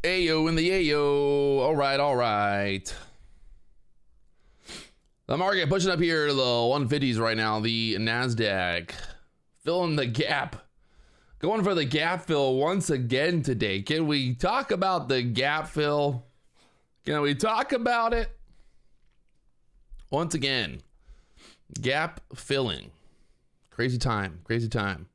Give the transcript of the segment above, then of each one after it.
Ayo in the Ayo. All right, all right. The market pushing up here to the 150s right now. The Nasdaq filling the gap. Going for the gap fill once again today. Can we talk about the gap fill? Can we talk about it? Once again, gap filling. Crazy time, crazy time.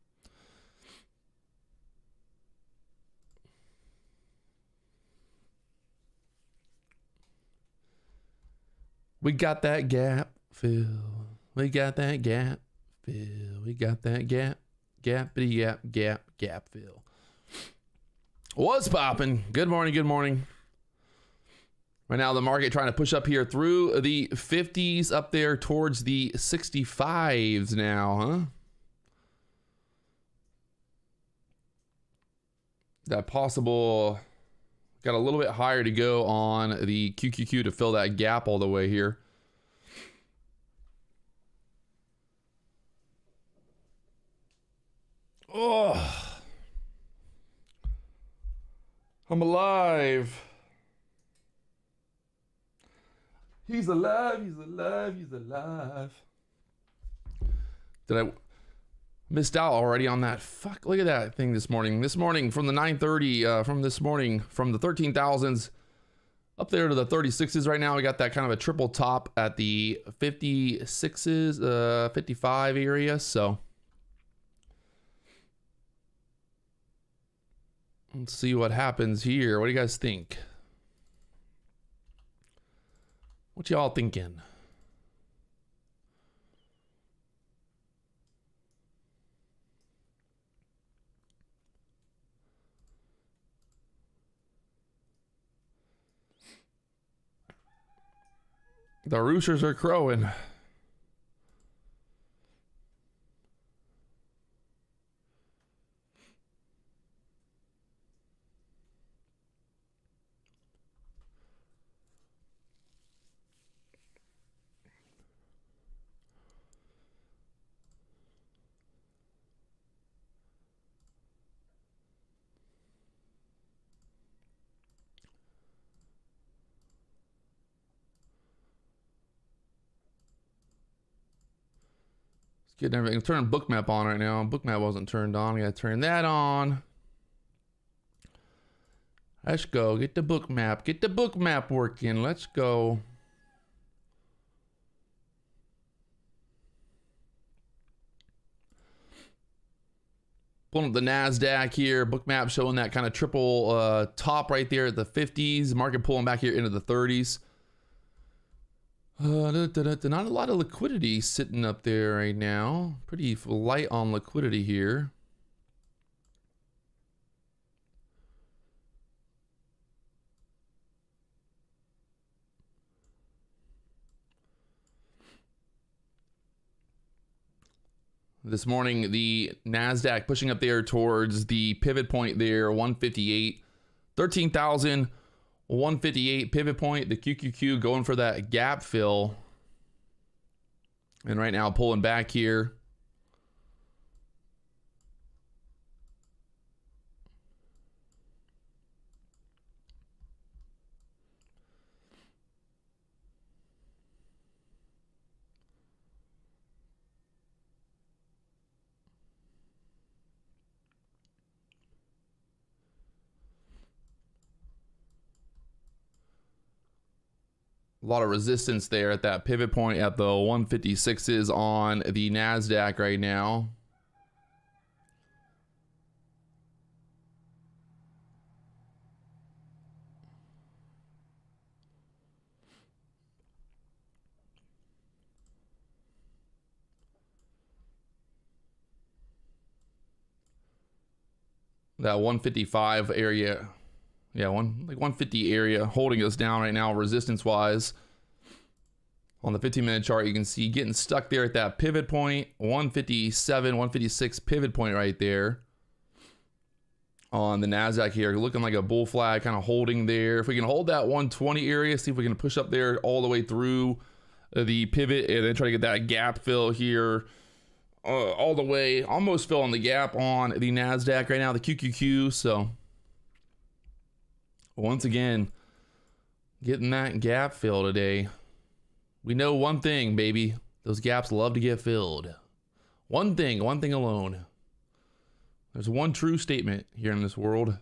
We got that gap fill. We got that gap fill. We got that gap fill. What's popping? Good morning, good morning. Right now, the market trying to push up here through the 50s, up there towards the 65s now, huh? That possible, got a little bit higher to go on the QQQ to fill that gap all the way here. Oh, I'm alive. He's alive, he's alive, he's alive. Did I missed out already on that? Fuck, look at that thing this morning. This morning from the 930, from this morning, from the 13,000s up there to the 36s right now. We got that kind of a triple top at the 56s, 55 area. So let's see what happens here. What do you guys think? What y'all thinking? The roosters are crowing. Getting everything. Turn Bookmap on right now. Bookmap wasn't turned on. We gotta turn that on. Let's go. Get the Bookmap. Get the Bookmap working. Let's go. Pulling up the Nasdaq here. Bookmap showing that kind of triple top right there at the 50s. Market pulling back here into the 30s. Not a lot of liquidity sitting up there right now. Pretty light on liquidity here. This morning, the Nasdaq pushing up there towards the pivot point there, 158, 13,158 pivot point. The QQQ going for that gap fill. And right now pulling back here. A lot of resistance there at that pivot point at the 156s on the Nasdaq right now. That 155 area. Yeah, like 150 area holding us down right now resistance wise. On the 15-minute chart, you can see getting stuck there at that pivot point, 157, 156 pivot point right there. On the Nasdaq here, looking like a bull flag, kind of holding there. If we can hold that 120 area, see if we can push up there all the way through the pivot and then try to get that gap fill here all the way, almost filling the gap on the Nasdaq right now, the QQQ. So Once again, getting that gap fill today. We know one thing, baby. Those gaps love to get filled. One thing alone. There's one true statement here in this world.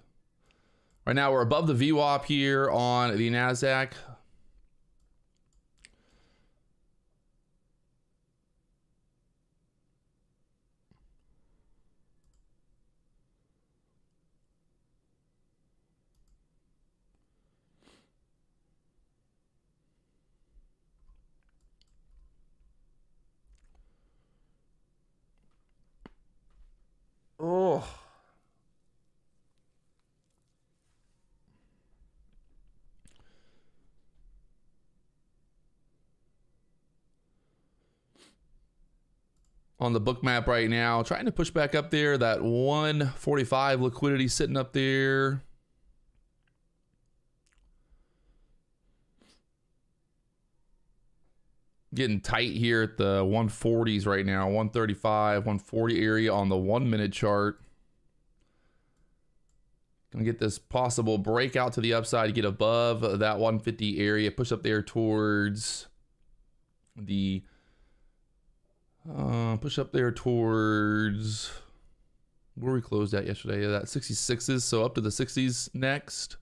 Right now, we're above the VWAP here on the Nasdaq. Oh. On the Bookmap right now, trying to push back up there. That 145 liquidity sitting up there. Getting tight here at the 140s right now. 135, 140 area on the 1 minute chart. Gonna get this possible breakout to the upside to get above that 150 area. Push up there towards the push up there towards where we closed at yesterday. That 66s, so up to the 60s next.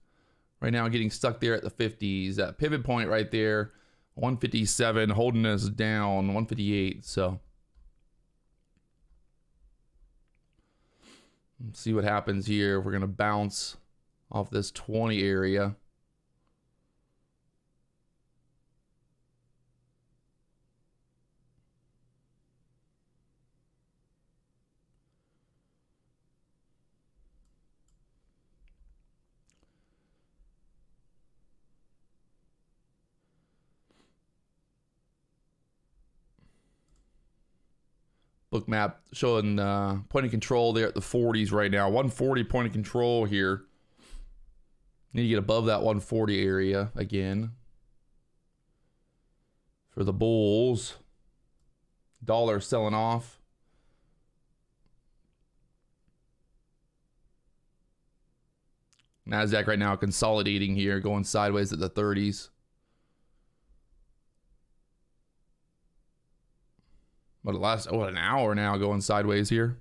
Right now getting stuck there at the 50s. That pivot point right there, 157, holding us down, 158. So let's see what happens here. We're gonna bounce off this 20 area. Bookmap showing point of control there at the 40s right now. 140 point of control here. Need to get above that 140 area again. For the bulls. Dollar selling off. Nasdaq right now consolidating here, going sideways at the 30s. But it lasts, an hour now going sideways here.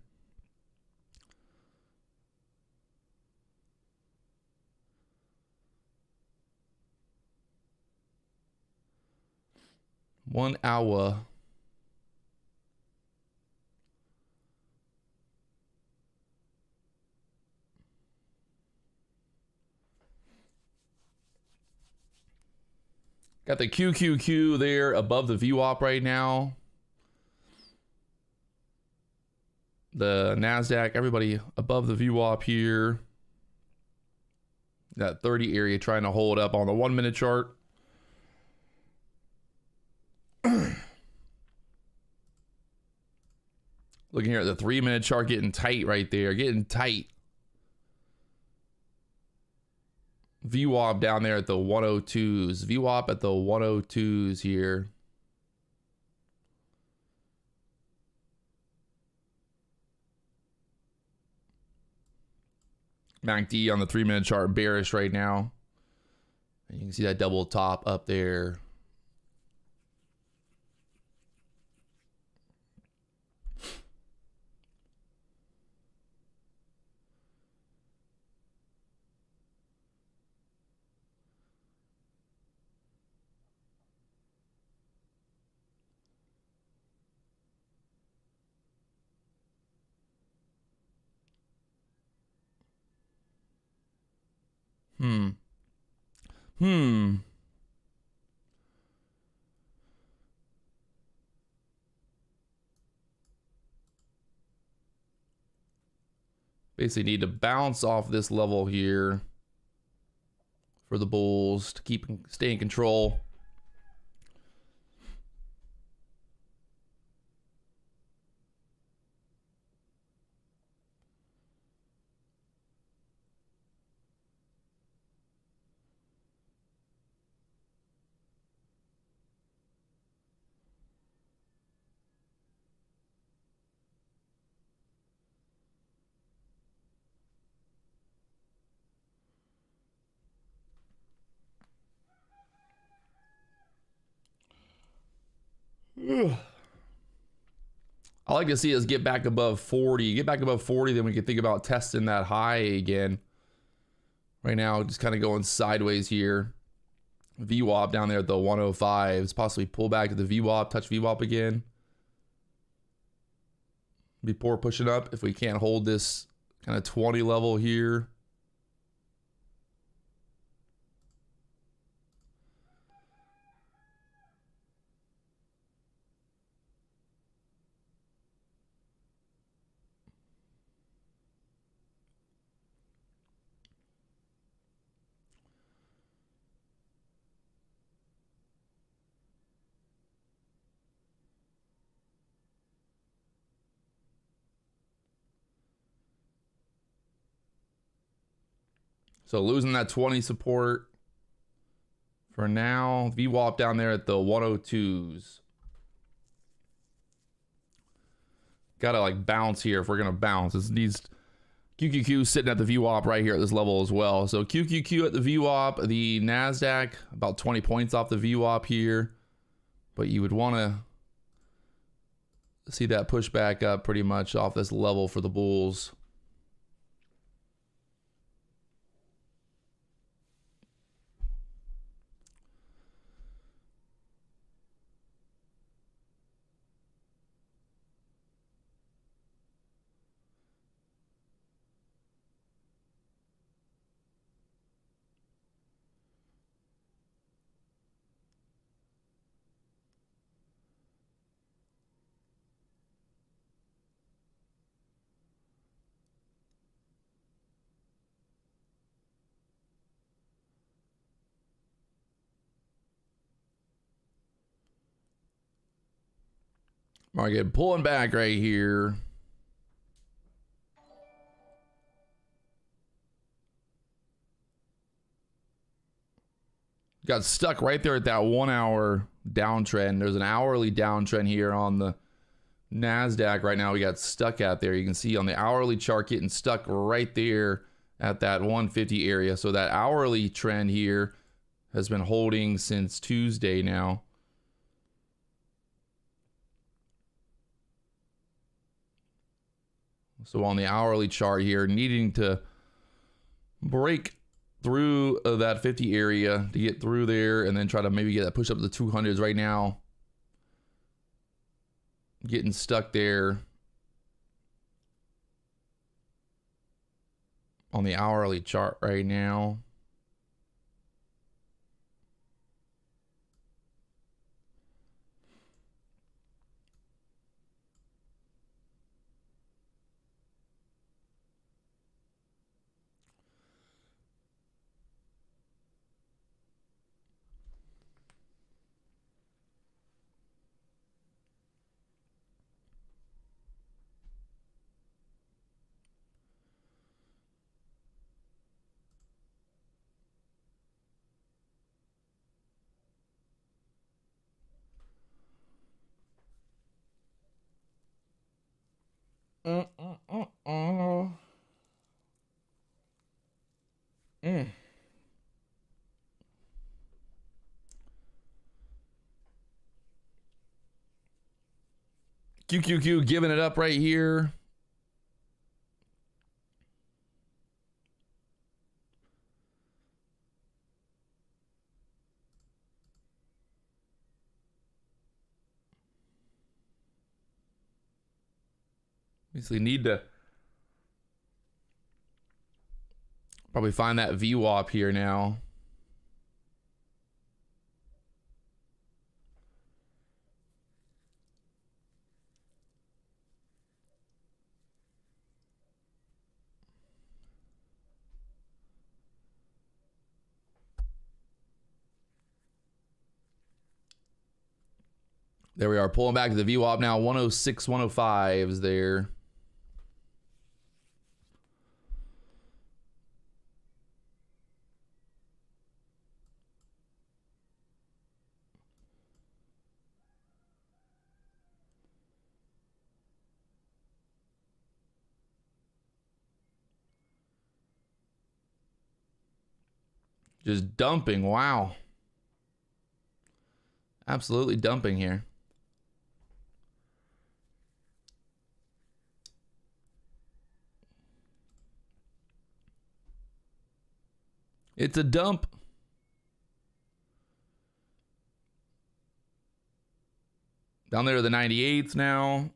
One hour. Got the QQQ there above the VWAP right now. The Nasdaq, everybody above the VWAP here. That 30 area trying to hold up on the 1 minute chart. Looking here at the 3 minute chart, getting tight right there, getting tight. VWAP down there at the 102s. VWAP at the 102s here. MACD on the 3 minute chart bearish right now. And you can see that double top up there. Basically need to bounce off this level here for the bulls to stay in control. I like to see us get back above 40. Get back above 40, then we can think about testing that high again. Right now, just kind of going sideways here. VWAP down there at the 105s. Possibly pull back to the VWAP, touch VWAP again. Before pushing up if we can't hold this kind of 20 level here. So losing that 20 support for now. VWAP down there at the 102s. Gotta like bounce here if we're gonna bounce. This needs QQQ sitting at the VWAP right here at this level as well. So QQQ at the VWAP, the Nasdaq about 20 points off the VWAP here. But you would want to see that push back up pretty much off this level for the bulls. Market pulling back right here. Got stuck right there at that 1 hour downtrend. There's an hourly downtrend here on the Nasdaq right now. We got stuck out there. You can see on the hourly chart getting stuck right there at that 150 area. So that hourly trend here has been holding since Tuesday now. So on the hourly chart here, needing to break through that 50 area to get through there and then try to maybe get that push up to the 200s right now. Getting stuck there on the hourly chart right now. QQQ giving it up right here. Basically need to probably find that VWAP here now. There we are, pulling back to the VWAP now. 106, 105s there. Just dumping, wow. Absolutely dumping here. It's a dump. Down there to the 98s now.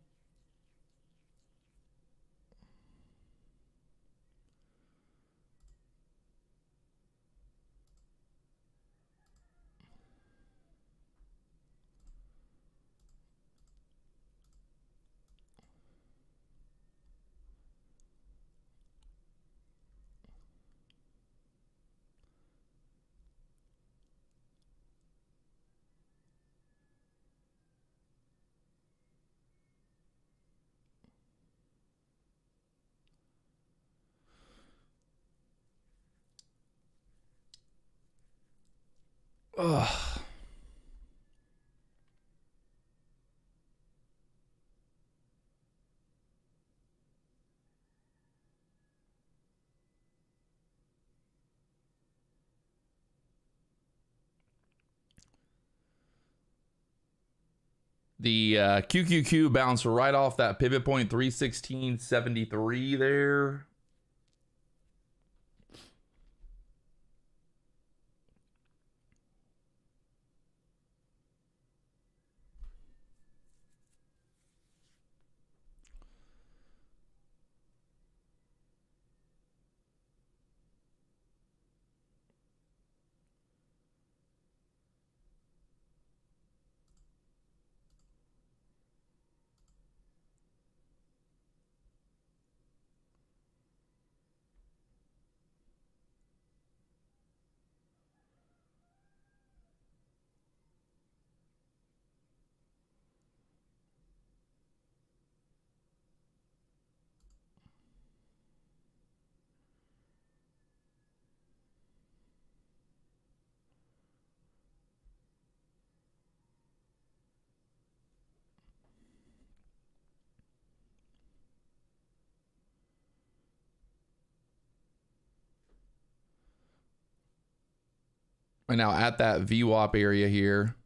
Ugh. The QQQ bounced right off that pivot point, 316.73 there. Right now at that VWAP area here.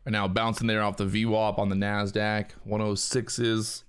Right now bouncing there off the VWAP on the Nasdaq, 106s.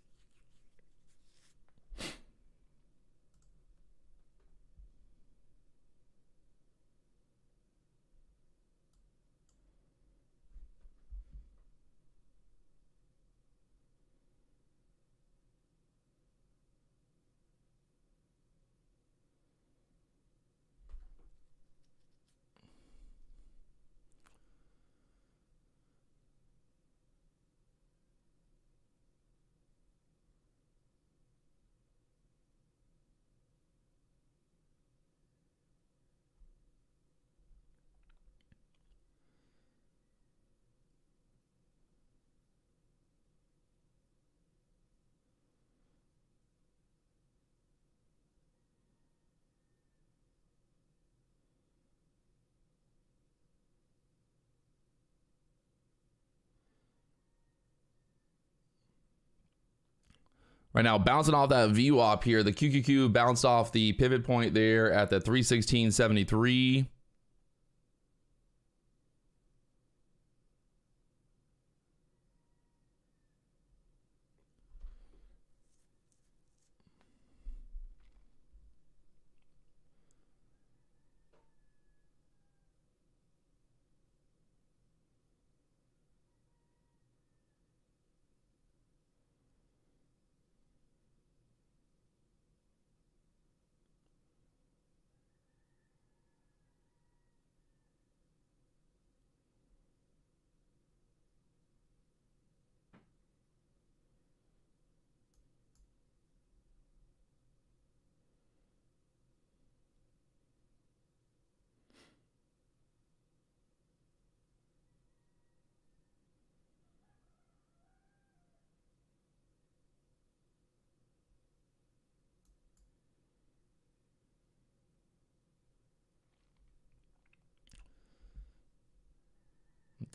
Right now, bouncing off that VWAP here. The QQQ bounced off the pivot point there at the 316.73.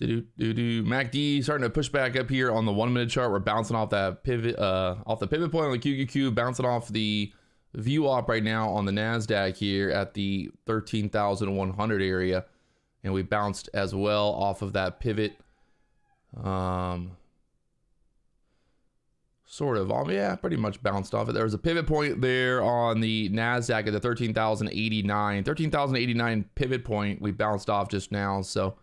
MACD starting to push back up here on the 1 minute chart. We're bouncing off that pivot, off the pivot point on the QQQ, bouncing off the VWAP right now on the Nasdaq here at the 13,100 area, and we bounced as well off of that pivot. Sort of, yeah, pretty much bounced off it. There was a pivot point there on the Nasdaq at the 13,089 pivot point. We bounced off just now, so.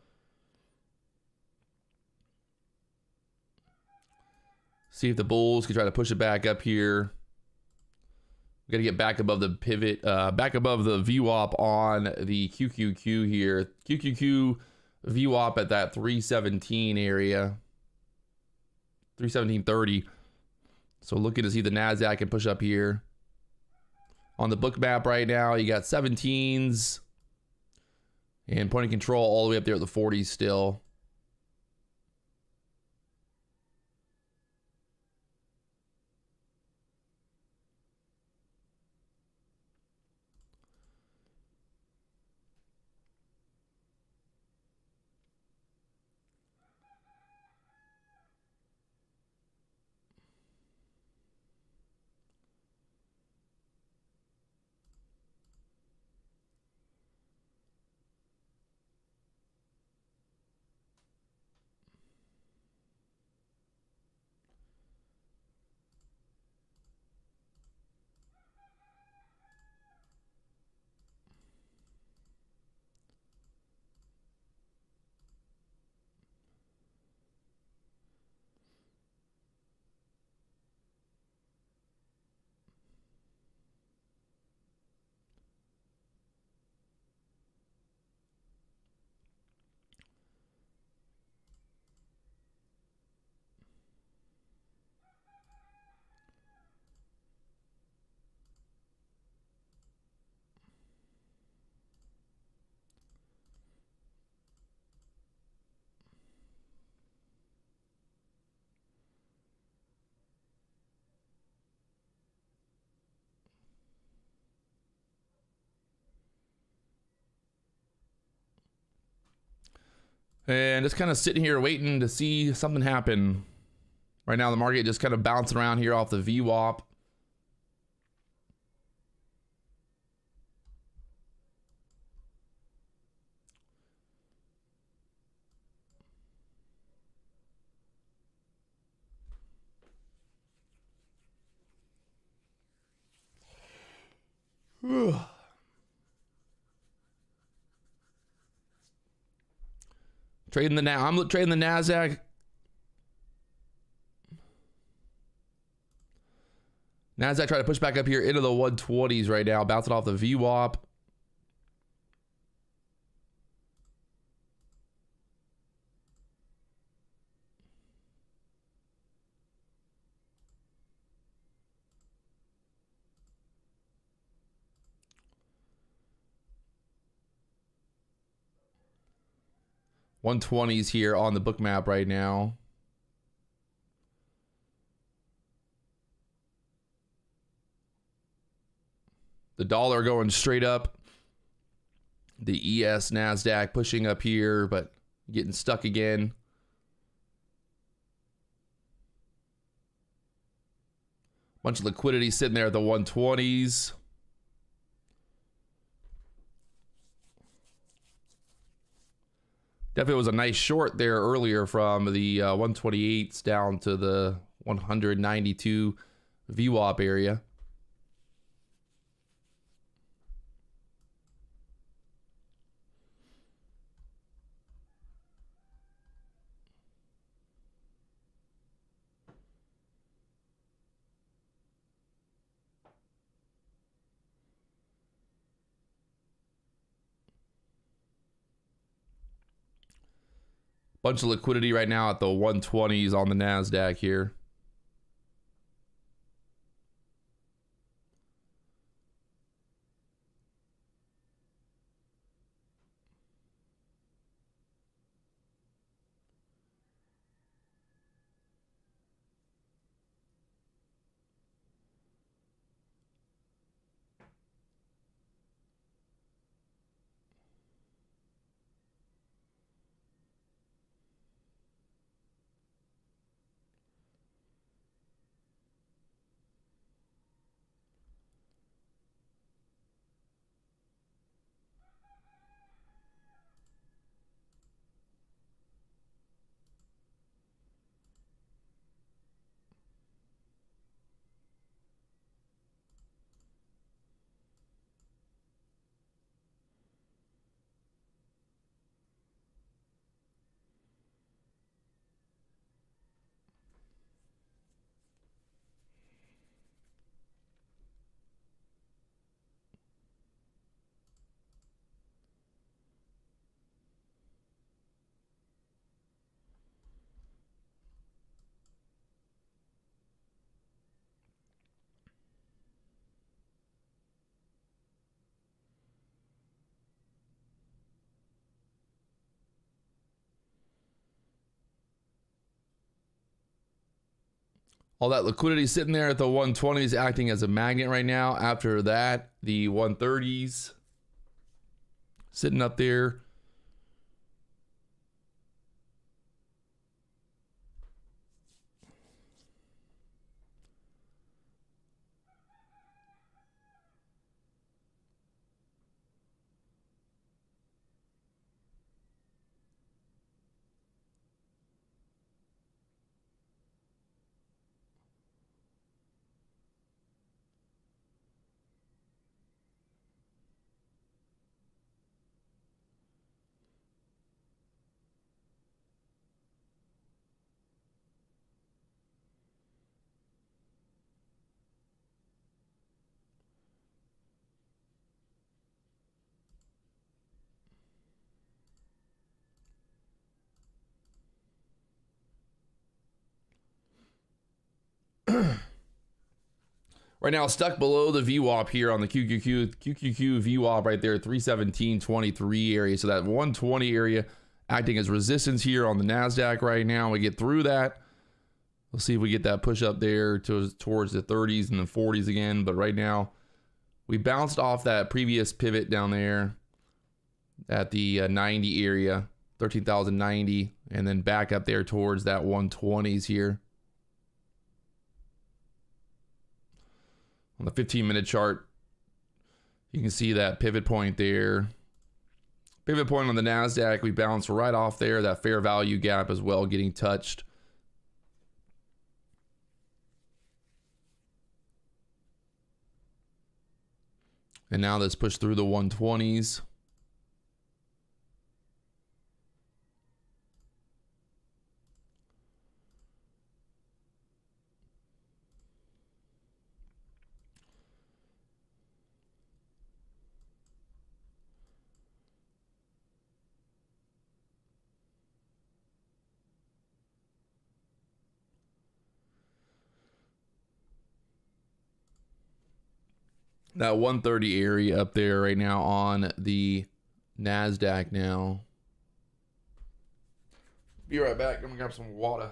See if the bulls can try to push it back up here. We got to get back above the pivot, back above the VWAP on the QQQ here. QQQ VWAP at that 317 area, 317.30. So looking to see the Nasdaq can push up here. On the Bookmap right now, you got 17s and point of control all the way up there at the 40s still. And just kind of sitting here waiting to see something happen. Right now, the market just kind of bouncing around here off the VWAP. I'm trading the Nasdaq. Nasdaq trying to push back up here into the 120s right now, bouncing off the VWAP. $120s here on the Bookmap right now. The dollar going straight up. The ES Nasdaq pushing up here, but getting stuck again. Bunch of liquidity sitting there at the 120s. Definitely was a nice short there earlier from the 128s down to the 192 VWAP area. Bunch of liquidity right now at the 120s on the Nasdaq here. All that liquidity sitting there at the 120s acting as a magnet right now. After that, the 130s sitting up there. Right now, stuck below the VWAP here on the QQQ VWAP right there, 317.23 area. So that 120 area acting as resistance here on the Nasdaq right now. We get through that. We'll see if we get that push up there towards the 30s and the 40s again. But right now, we bounced off that previous pivot down there at the 90 area, 13,090, and then back up there towards that 120s here. On the 15-minute chart, you can see that pivot point there. Pivot point on the Nasdaq, we bounced right off there. That fair value gap as well getting touched. And now let's push through the 120s. That 130 area up there right now on the Nasdaq now. Be right back. I'm gonna grab some water.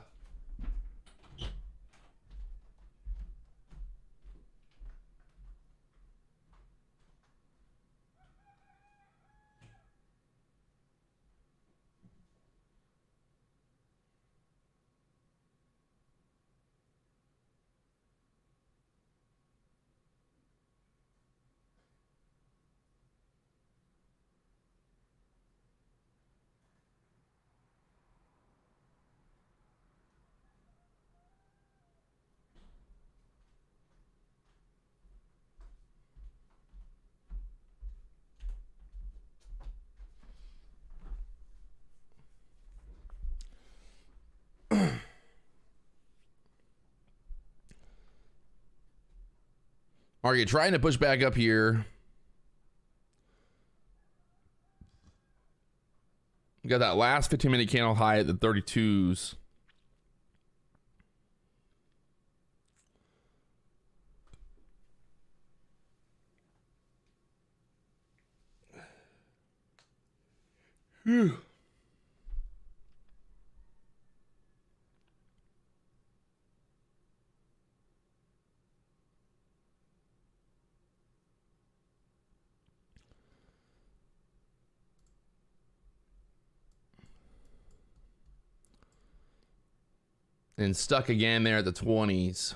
Market trying to push back up here. We got that last 15-minute candle high at the 32s. Whew. And stuck again there at the 20s.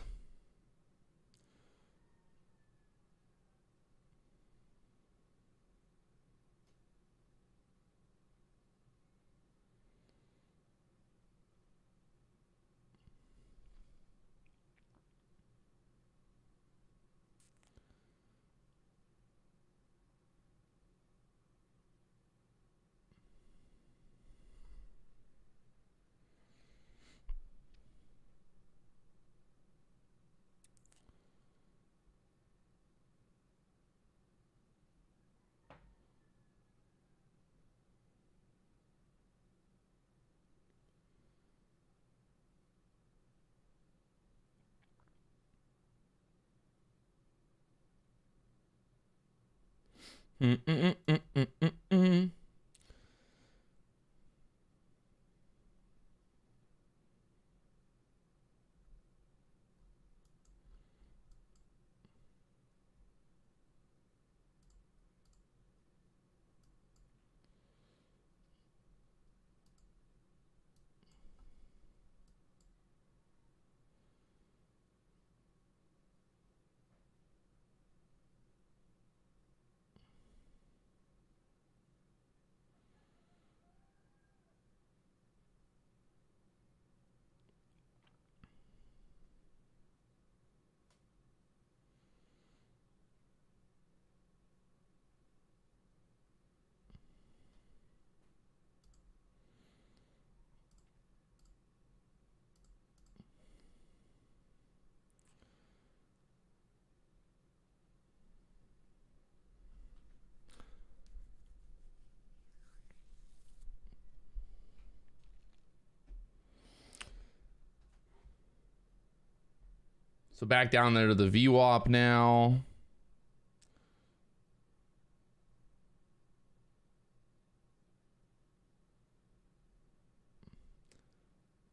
So back down there to the VWAP now.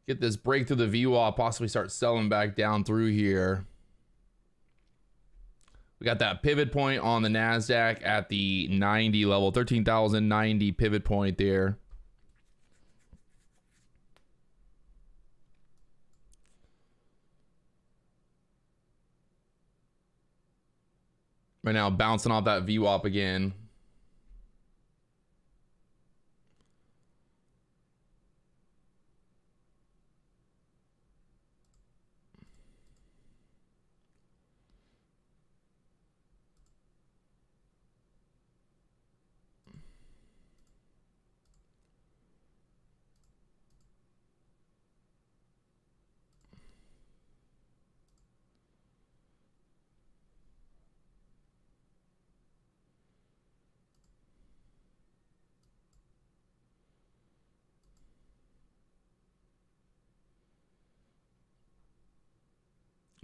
Get this break through the VWAP, possibly start selling back down through here. We got that pivot point on the Nasdaq at the 90 level, 13,090 pivot point there. Right now, bouncing off that VWAP again.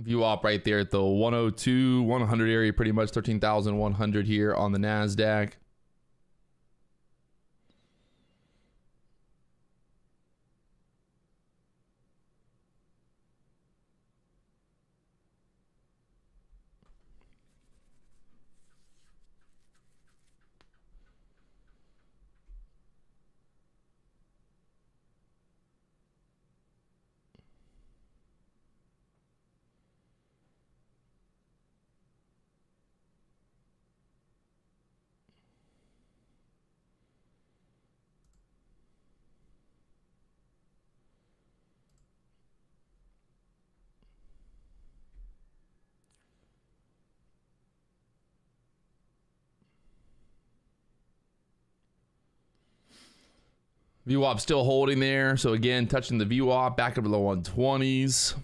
VWAP right there at the 102, 100 area, pretty much 13,100 here on the Nasdaq. VWAP still holding there. So again, touching the VWAP back up to the 120s.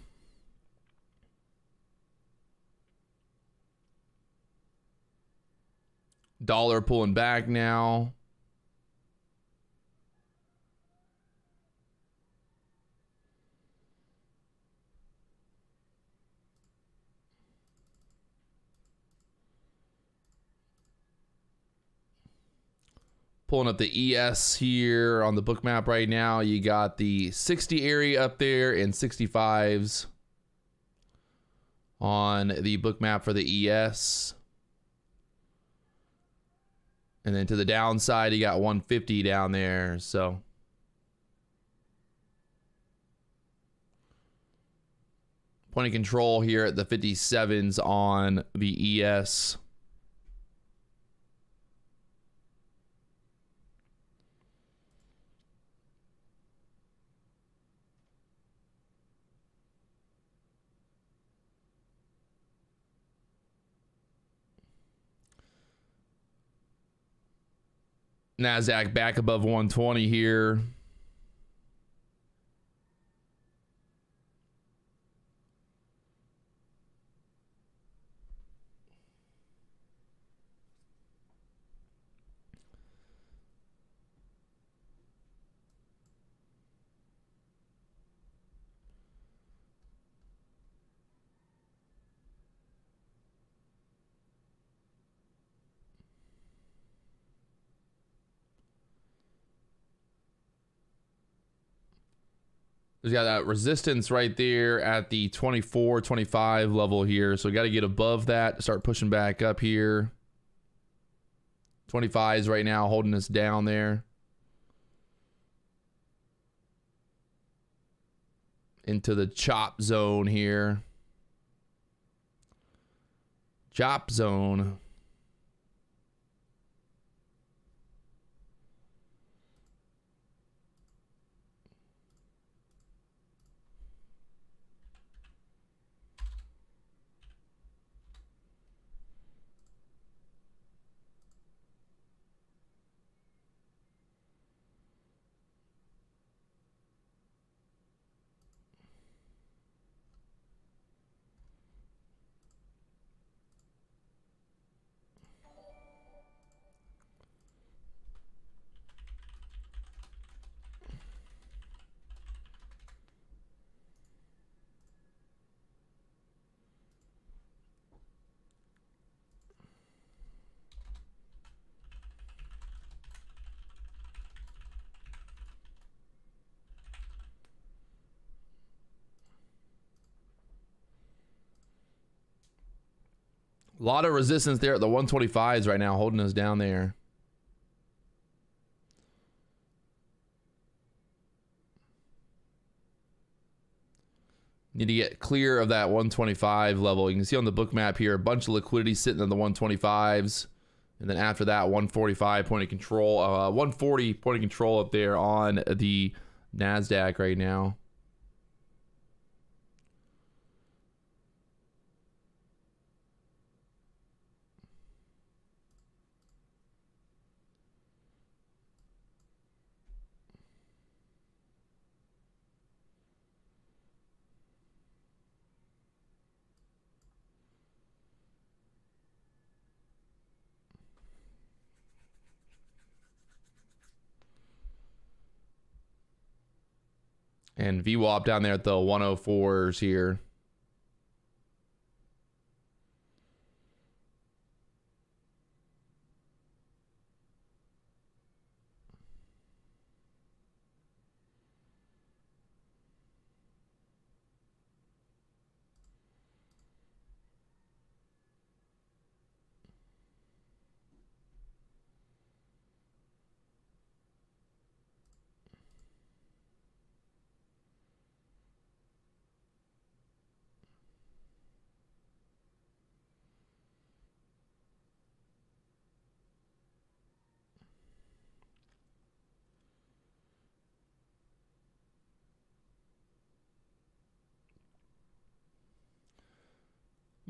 Dollar pulling back now. Pulling up the ES here on the book map right now. You got the 60 area up there and 65s on the book map for the ES. And then to the downside, you got 150 down there. So point of control here at the 57s on the ES. Nasdaq back above 120 here. There's got that resistance right there at the 24, 25 level here. So we got to get above that to start pushing back up here. 25s right now holding us down there. Into the chop zone here. Chop zone. A lot of resistance there at the 125s right now, holding us down there. Need to get clear of that 125 level. You can see on the book map here, a bunch of liquidity sitting in the 125s. And then after that, 145 point of control, 140 point of control up there on the Nasdaq right now. And VWAP down there at the 104s here.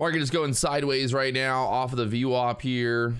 Market is going sideways right now off of the VWAP here.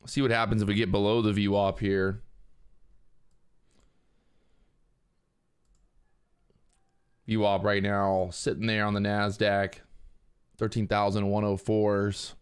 see what happens if we get below the VWAP here. VWAP right now sitting there on the Nasdaq, 13,104s.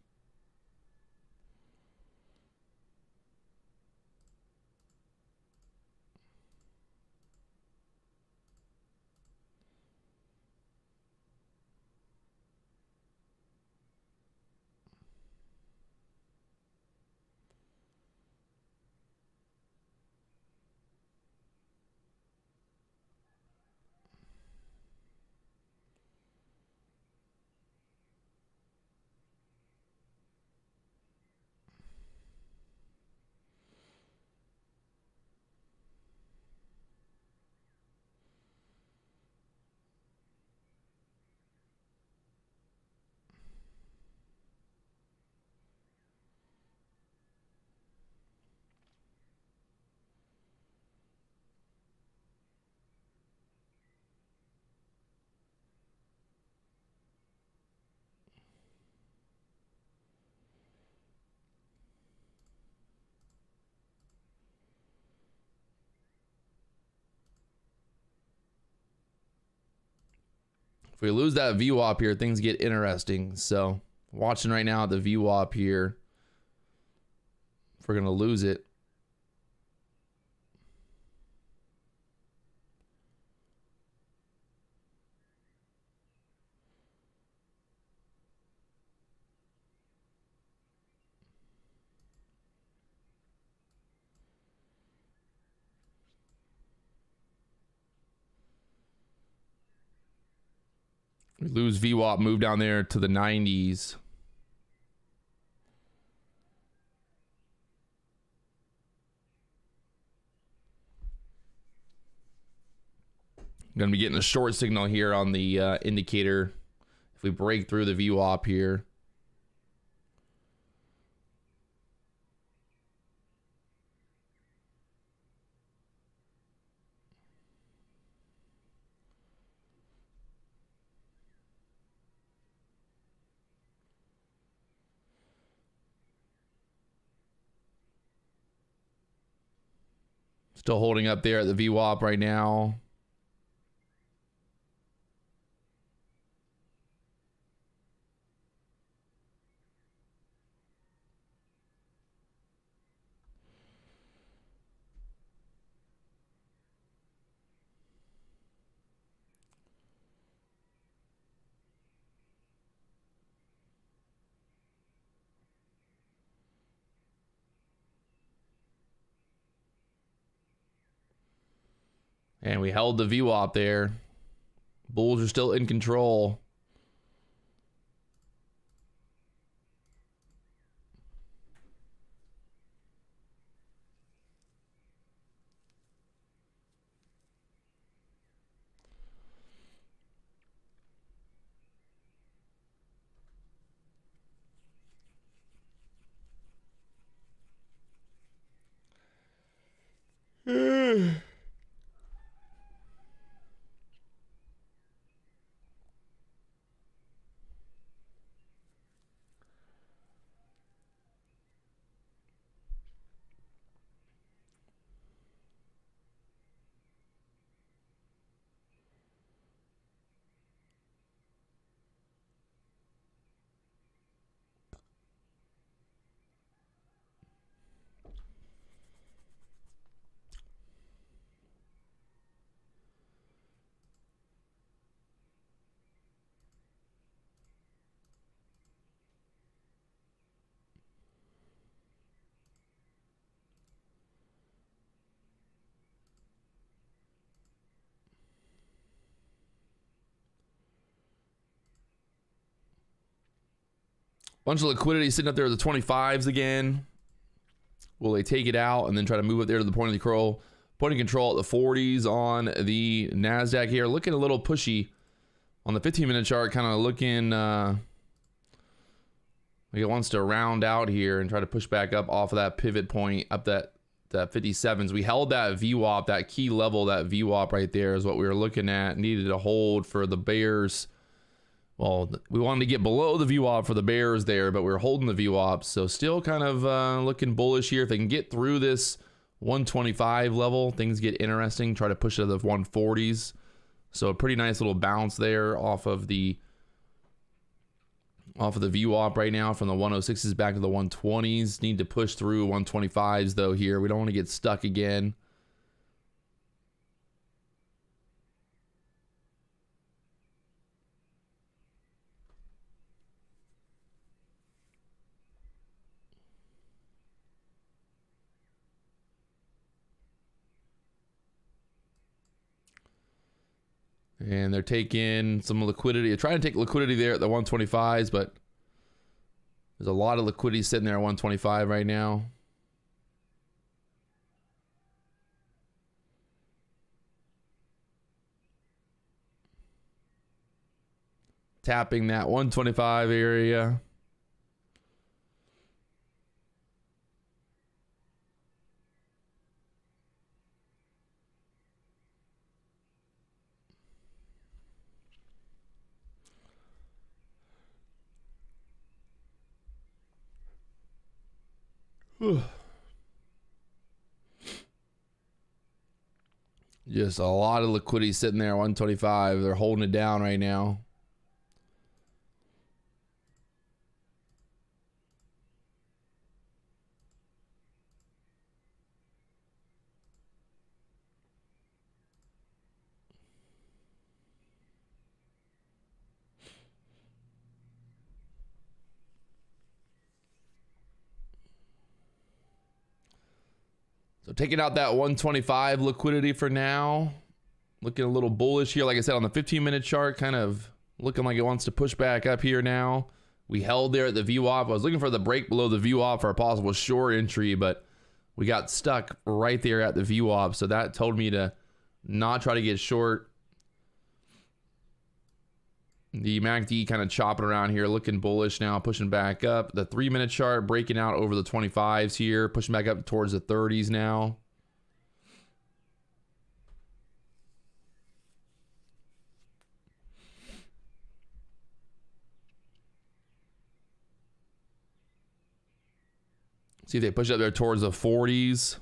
If we lose that VWAP here, things get interesting. So watching right now at the VWAP here. If we're going to lose it. We lose VWAP, move down there to the 90s. Going to be getting a short signal here on the indicator if we break through the VWAP here. Still holding up there at the VWAP right now. And we held the VWAP there. Bulls are still in control. Bunch of liquidity sitting up there at the 25s again. Will they take it out and then try to move it there to the point of control? Point of control at the 40s on the Nasdaq here. Looking a little pushy on the 15-minute chart. Kind of looking like it wants to round out here and try to push back up off of that pivot point up that 57s. We held that VWAP, that key level, that VWAP right there is what we were looking at. Needed to hold for the bears Well, we wanted to get below the VWAP for the bears there, but we're holding the VWAP. So still kind of looking bullish here. If they can get through this 125 level, things get interesting. Try to push it to the 140s. So a pretty nice little bounce there off of the VWAP right now from the 106s back to the 120s. Need to push through 125s though here. We don't want to get stuck again. And they're taking some liquidity. They're trying to take liquidity there at the 125s, but there's a lot of liquidity sitting there at 125 right now. Tapping that 125 area. Just a lot of liquidity sitting there at 125. They're holding it down right now. So taking out that 125 liquidity for now. Looking a little bullish here. Like I said, on the 15-minute chart, kind of looking like it wants to push back up here now. We held there at the VWAP. I was looking for the break below the VWAP for a possible short entry, but we got stuck right there at the VWAP. So that told me to not try to get short. The MACD kind of chopping around here, looking bullish now, pushing back up. The 3-minute chart breaking out over the 25s here, pushing back up towards the 30s now. See if they push up there towards the 40s.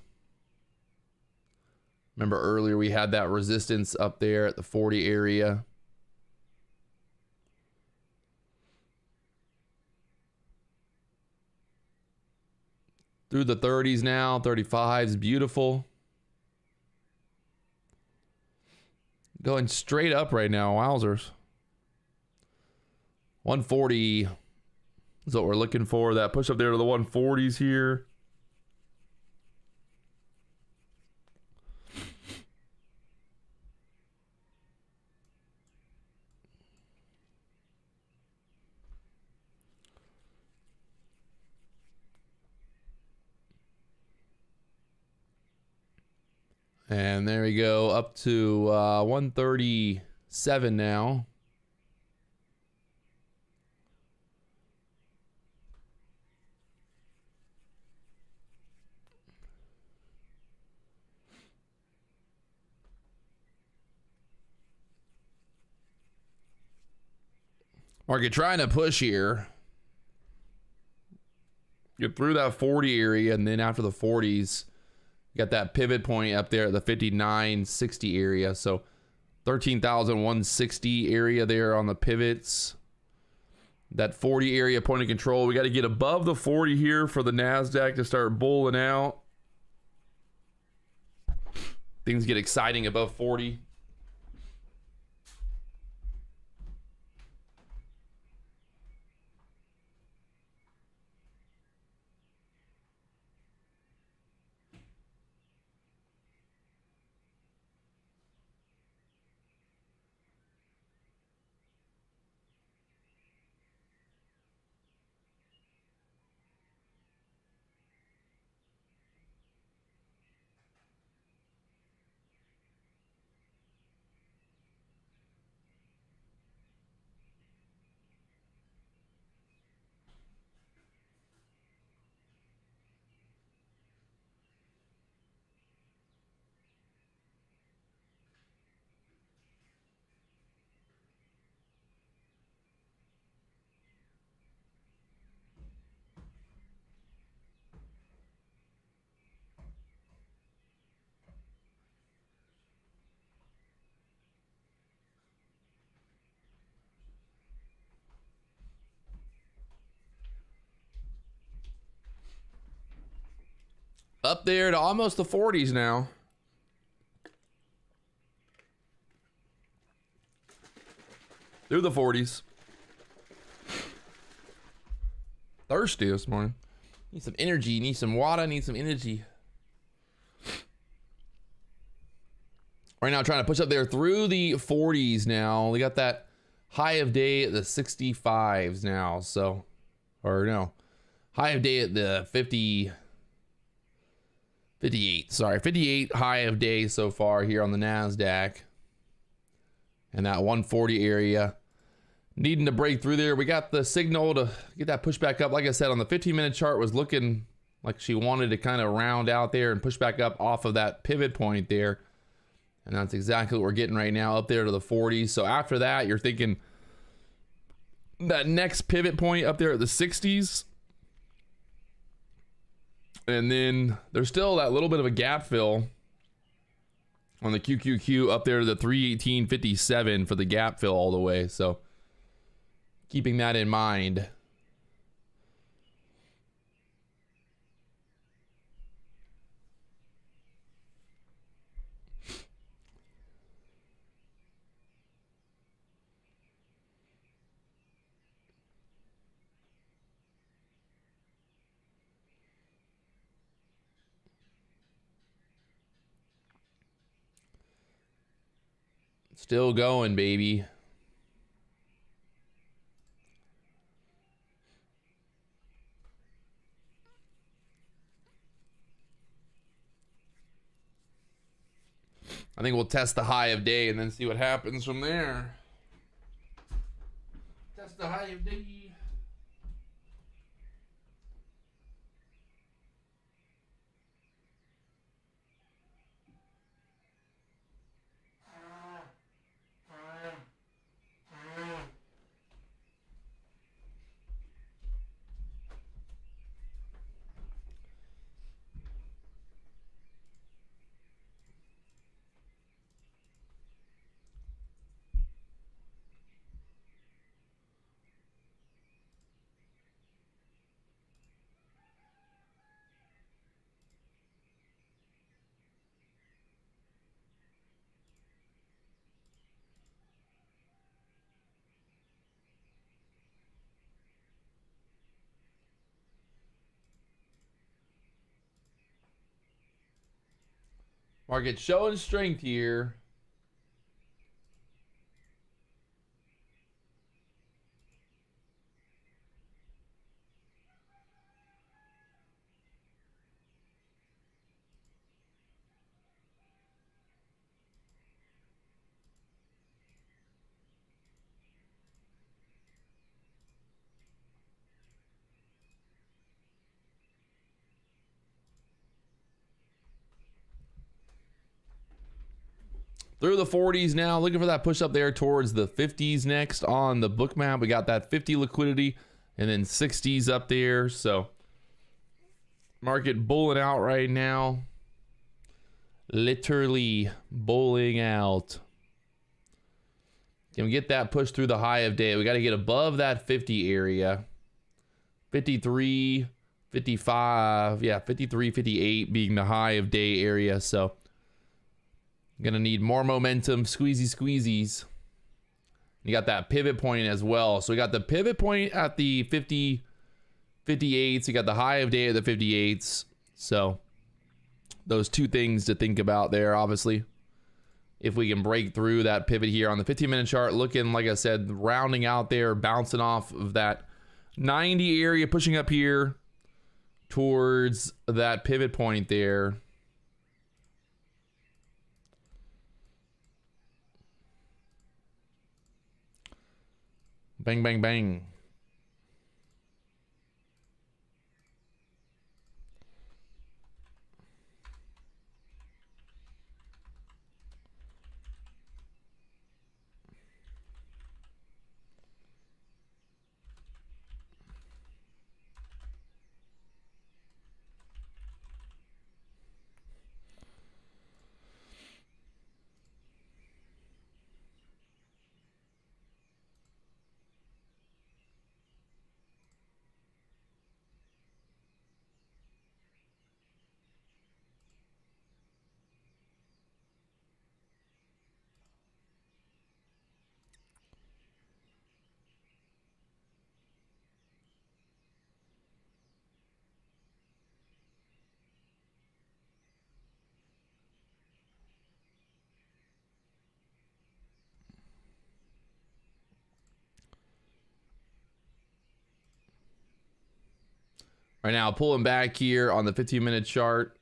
Remember earlier we had that resistance up there at the 40 area. Through the 30s now, 35s, beautiful. Going straight up right now, wowzers. 140 is what we're looking for. That push up there to the 140s here. And there we go, up to 137 now. Market trying to push here. Get through that 40 area, and then after the 40s, you got that pivot point up there at the 59.60 area. So 13,160 area there on the pivots. That 40 area point of control. We got to get above the 40 here for the Nasdaq to start bulling out. Things get exciting above 40. Up there to almost the 40s now. Through the 40s. Thirsty this morning. Need some energy. Need some water. Need some energy. Right now, trying to push up there through the 40s now. We got that high of day at the 65s now. So, or no, high of day at the 58. Sorry, 58 high of day so far here on the Nasdaq. And that 140 area. Needing to break through there. We got the signal to get that push back up. Like I said, on the 15-minute chart was looking like she wanted to kind of round out there and push back up off of that pivot point there. And that's exactly what we're getting right now, up there to the 40s. So after that, you're thinking that next pivot point up there at the 60s. And then there's still that little bit of a gap fill on the QQQ up there to the 318.57 for the gap fill all the way. So keeping that in mind. Still going, baby. I think we'll test the high of day and then see what happens from there. Test the high of day. Market showing strength here. Through the 40s now, looking for that push up there towards the 50s next on the Bookmap. We got that 50 liquidity and then 60s up there. So market bulling out right now. Literally bulling out. Can we get that push through the high of day? We got to get above that 50 area. 53, 55, yeah, 53, 58 being the high of day area. So gonna need more momentum, squeezies. You got that pivot point as well. So we got the pivot point at the 58s. You got the high of day at the 58s. So those two things to think about there, obviously. If we can break through that pivot here on the 15-minute chart, looking, like I said, rounding out there, bouncing off of that 90 area, pushing up here towards that pivot point there. Bang, bang, bang. Right now, pulling back here on the 15-minute chart.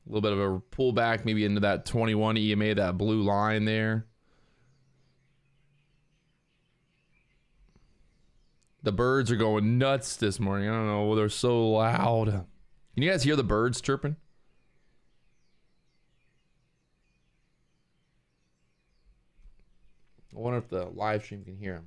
A little bit of a pullback, maybe into that 21 EMA, that blue line there. The birds are going nuts this morning. I don't know. They're so loud. Can you guys hear the birds chirping? I wonder if the live stream can hear them.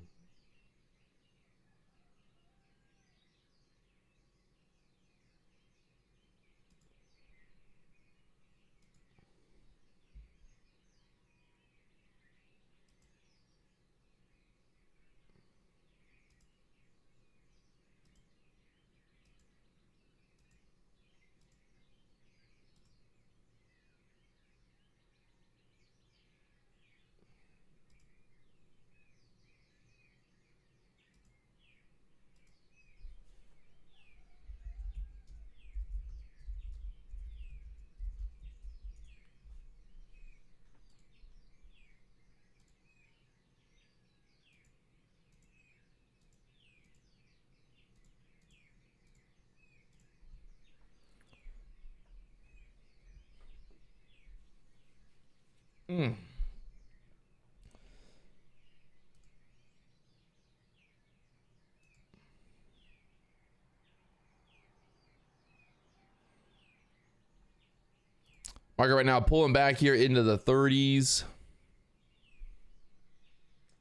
Market right now pulling back here into the 30s.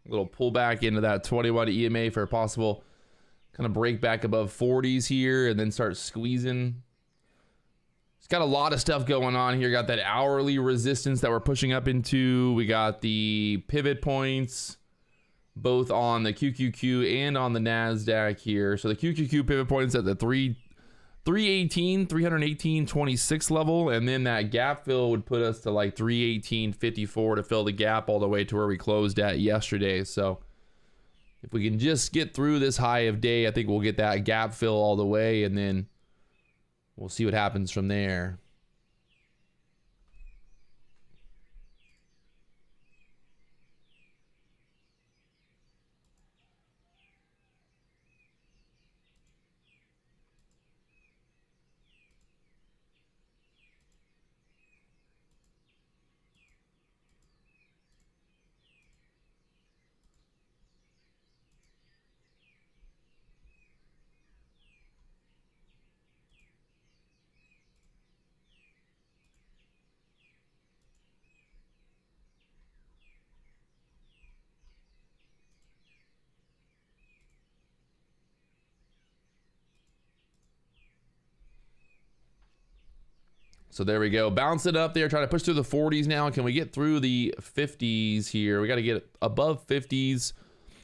A little pullback into that 21 EMA for a possible kind of break back above 40s here and then start squeezing. It's got a lot of stuff going on here. Got that hourly resistance that we're pushing up into. We got the pivot points both on the QQQ and on the Nasdaq here. So the QQQ pivot points at the 318.26 level, and then that gap fill would put us to like 318.54 to fill the gap all the way to where we closed at yesterday. So if we can just get through this high of day, I think we'll get that gap fill all the way, and then we'll see what happens from there. So there we go. Bounce it up there. Trying to push through the 40s now. Can we get through the 50s here? We got to get above 50s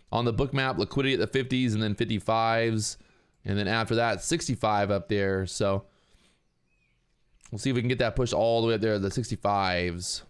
on the Bookmap. Liquidity at the 50s and then 55s. And then after that, 65 up there. So we'll see if we can get that push all the way up there to the 65s.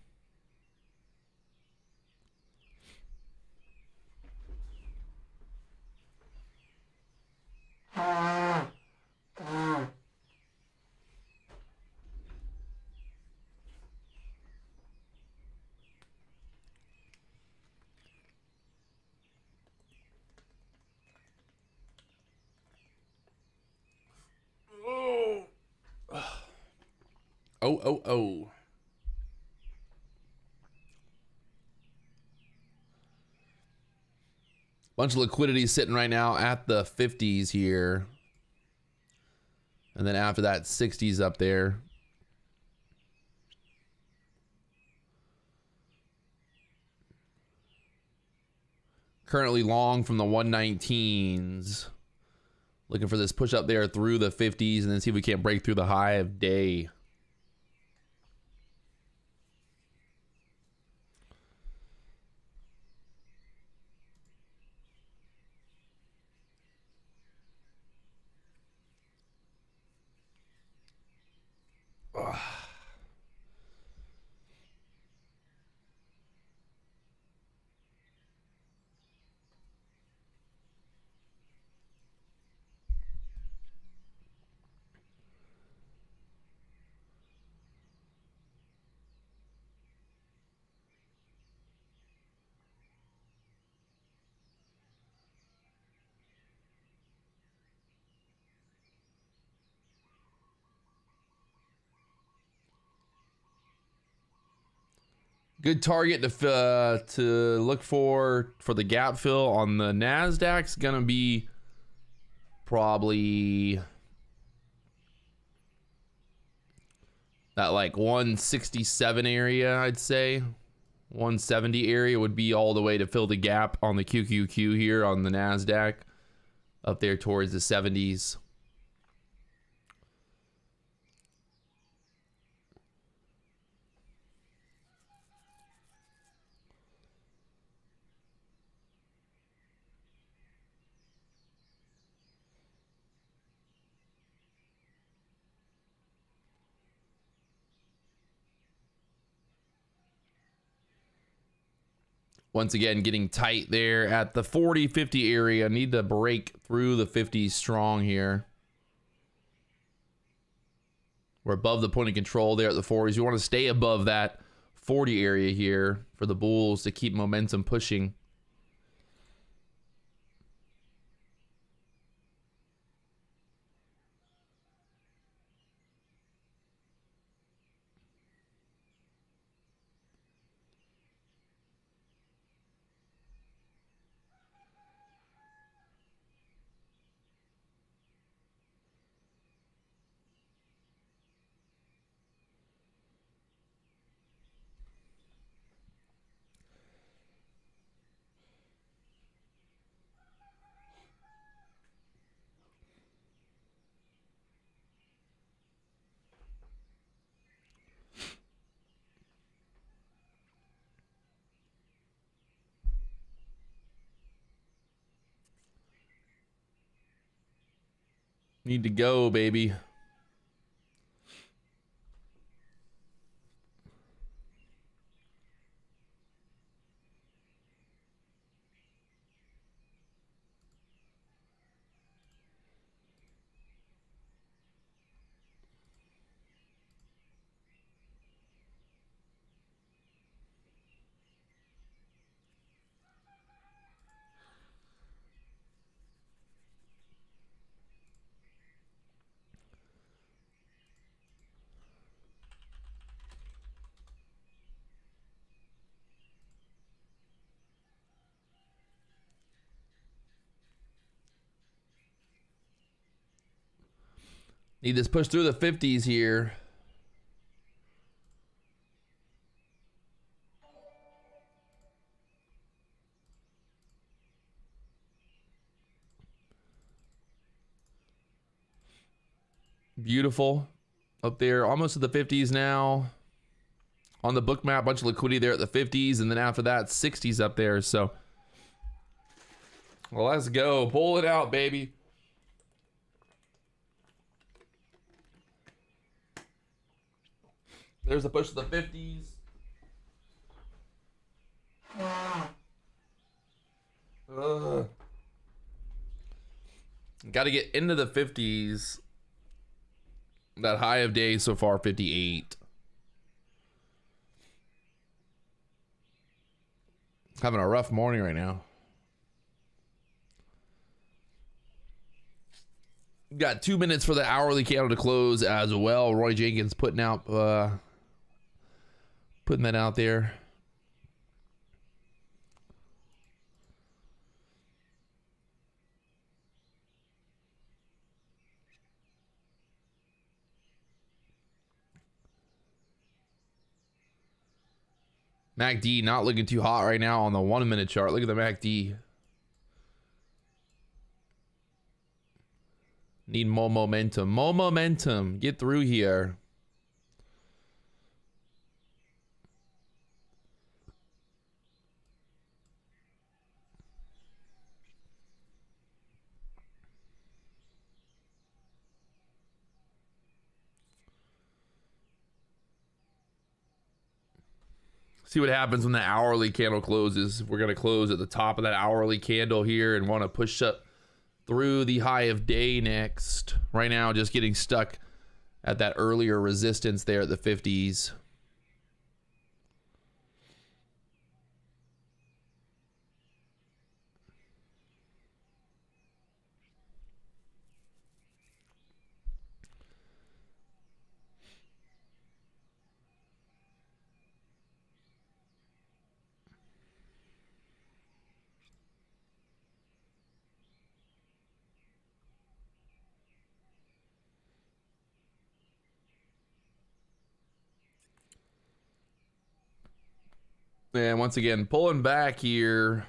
Oh. Bunch of liquidity sitting right now at the 50s here. And then after that, 60s up there. Currently long from the 119s. Looking for this push up there through the 50s and then see if we can't break through the high of day. Good target to look for the gap fill on the Nasdaq's gonna be probably that like 167 area, I'd say. 170 area would be all the way to fill the gap on the QQQ here on the Nasdaq, up there towards the 70s. Once again, getting tight there at the 40-50 area. Need to break through the 50s strong here. We're above the point of control there at the 40s. You want to stay above that 40 area here for the bulls to keep momentum pushing. Need to go, baby. Need this push through the 50s here. Beautiful. Up there, almost to the 50s now. On the Bookmap, bunch of liquidity there at the 50s, and then after that, 60s up there. So, well, let's go. Pull it out, baby. There's a push to the 50s. Got to get into the 50s. That high of days so far, 58. Having a rough morning right now. Got 2 minutes for the hourly candle to close as well. Roy Jenkins putting that out there. MACD not looking too hot right now on the 1 minute chart. Look at the MACD. Need more momentum. More momentum. Get through here. See what happens when the hourly candle closes. We're going to close at the top of that hourly candle here and want to push up through the high of day next. Right now, just getting stuck at that earlier resistance there at the 50s. And once again, pulling back here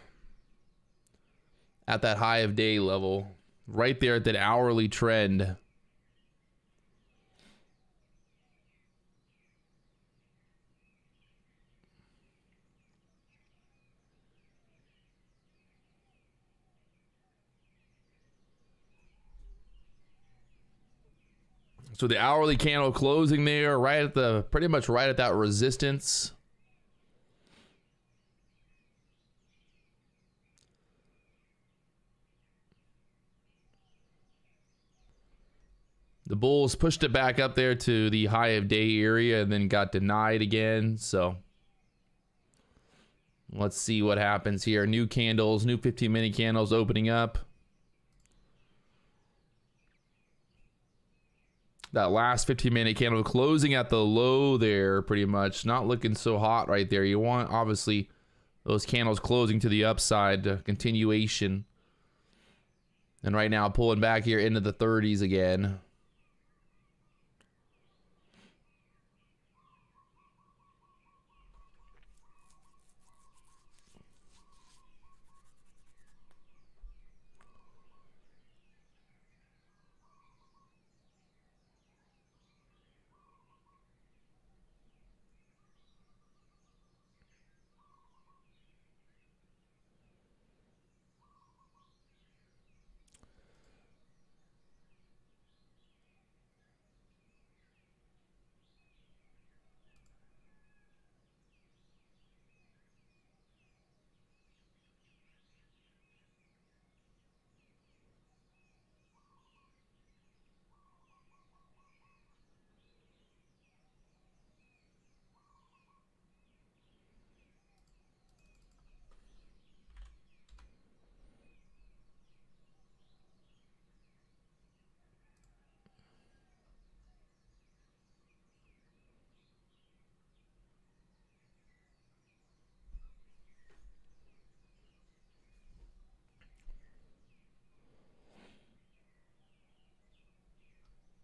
at that high of day level, right there at that hourly trend. So the hourly candle closing there right at the, pretty much right at that resistance. The bulls pushed it back up there to the high of day area and then got denied again. So let's see what happens here. New candles, new 15-minute candles opening up. That last 15-minute candle closing at the low there, pretty much. Not looking so hot right there. You want, obviously, those candles closing to the upside, continuation. And right now, pulling back here into the 30s again.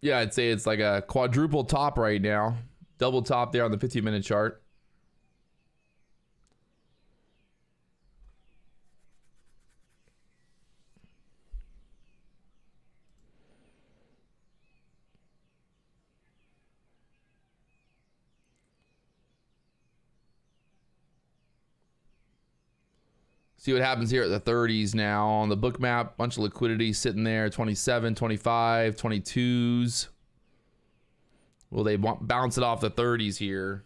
Yeah, I'd say it's like a quadruple top right now. Double top there on the 15-minute chart. See what happens here at the 30s now. On the Bookmap, bunch of liquidity sitting there. 27, 25, 22s. Will they bounce it off the 30s here?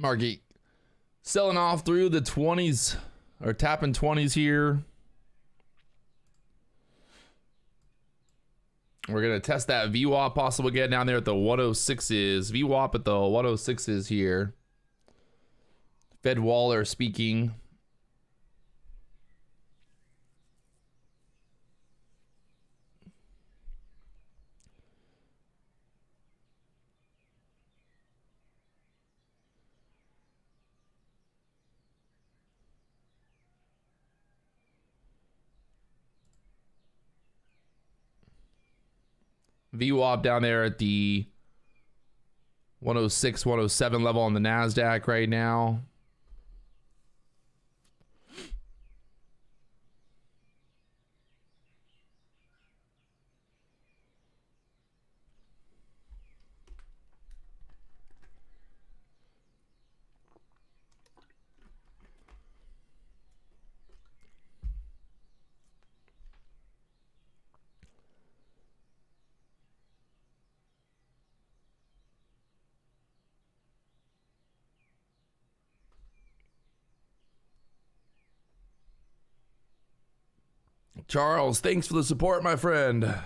Market selling off through the 20s, or tapping 20s here. We're going to test that VWAP possible again down there at the 106s. VWAP at the 106s here. Fed Waller speaking. VWAP down there at the 106, 107 level on the Nasdaq right now. Charles, thanks for the support, my friend. If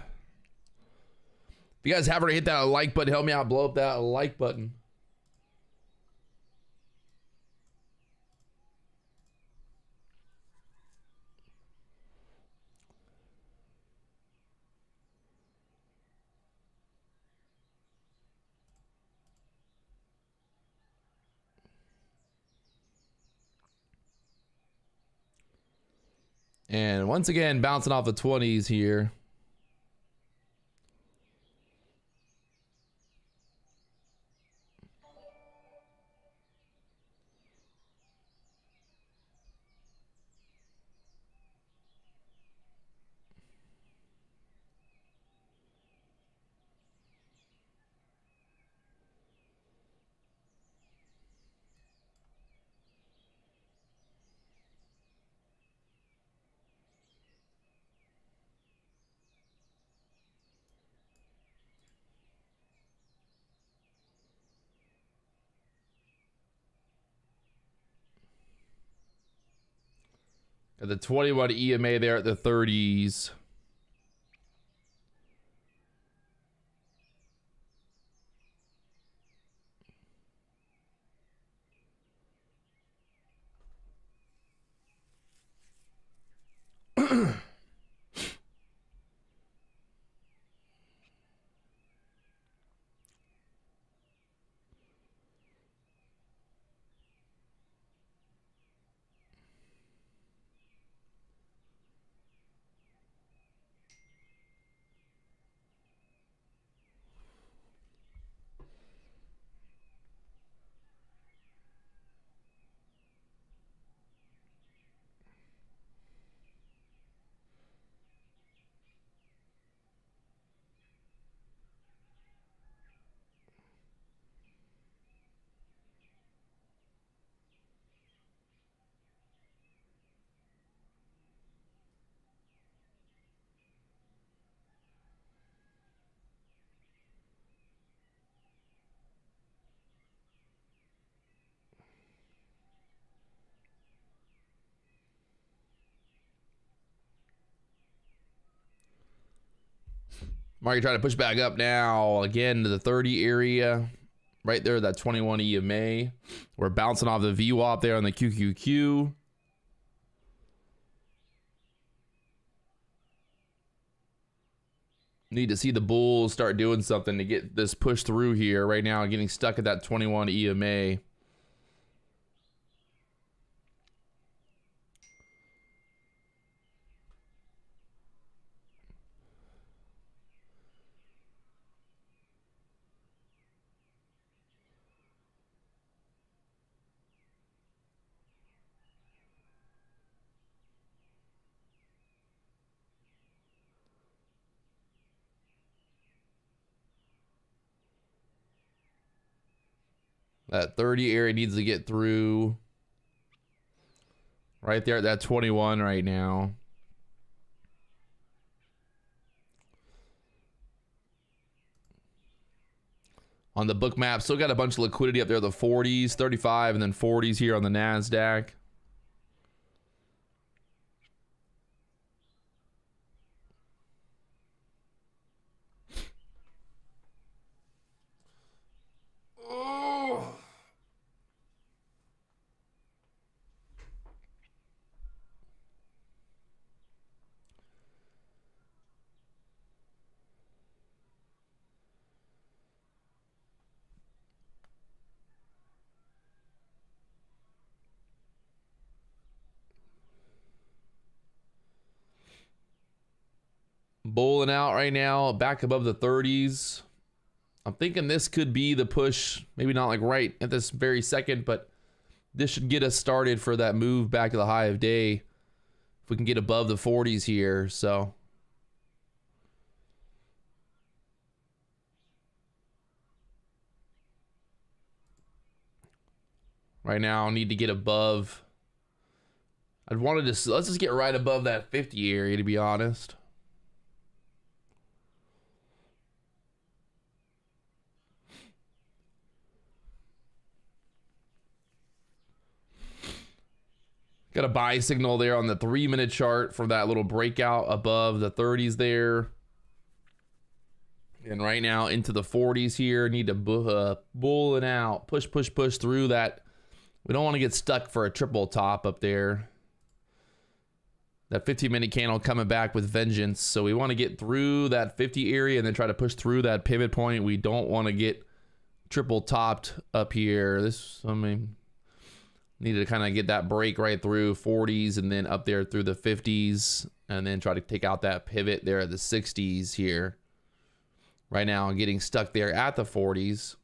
you guys haven't hit that like button, help me out, blow up that like button. And once again, bouncing off the 20s here. Got the 21 EMA there at the 30s. Market trying to push back up now again to the 30 area. Right there, that 21 EMA. We're bouncing off the VWAP there on the QQQ. Need to see the bulls start doing something to get this push through here. Right now, getting stuck at that 21 EMA. That 30 area needs to get through. Right there at that 21 right now. on the Bookmap. Still got a bunch of liquidity up there, the 40s, 35, and then 40s here on the Nasdaq. Bowling out right now, back above the 30s. I'm thinking this could be the push, maybe not like right at this very second, but this should get us started for that move back to the high of day. If we can get above the 40s here, so. Right now, I need to get above. I'd wanted to, let's just get right above that 50 area, to be honest. Got a buy signal there on the 3-minute chart for that little breakout above the 30s there. And right now into the 40s here. Need to bull it out. Push, push, push through that. We don't want to get stuck for a triple top up there. That 15-minute candle coming back with vengeance. So we want to get through that 50 area and then try to push through that pivot point. We don't want to get triple topped up here. This, I mean, needed to kind of get that break right through 40s and then up there through the 50s and then try to take out that pivot there at the 60s here. Right now I'm getting stuck there at the 40s.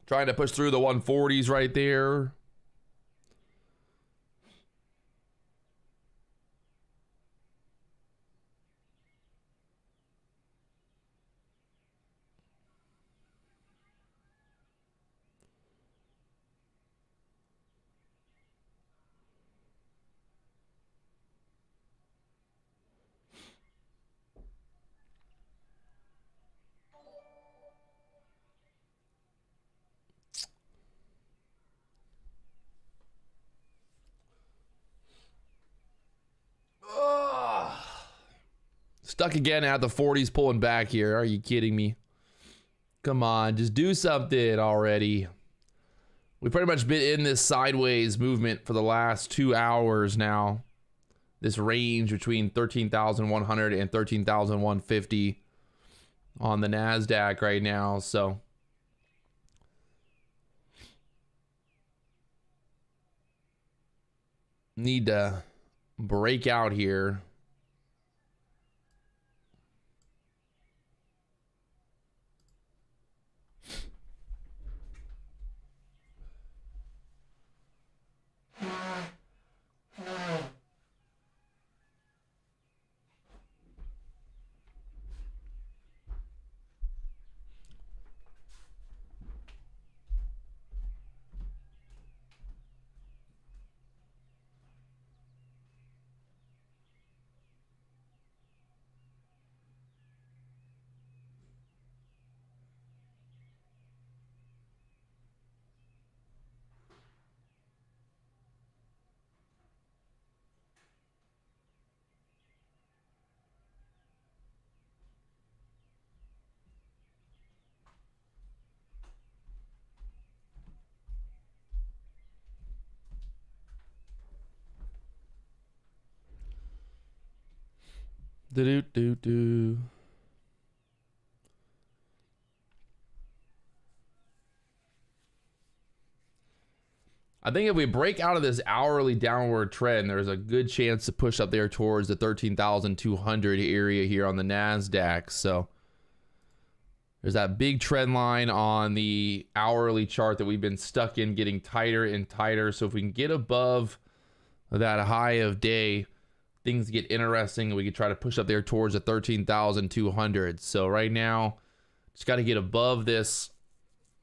Trying to push through the 140s right there. Stuck again at the 40s, pulling back here. Are you kidding me? Come on, just do something already. We've pretty much been in this sideways movement for the last 2 hours now. This range between 13,100 and 13,150 on the Nasdaq right now. So need to break out here. Do-do-do-do. I think if we break out of this hourly downward trend, there's a good chance to push up there towards the 13,200 area here on the Nasdaq. So there's that big trend line on the hourly chart that we've been stuck in, getting tighter and tighter. So if we can get above that high of day, things get interesting. We could try to push up there towards the 13,200. So right now, just got to get above this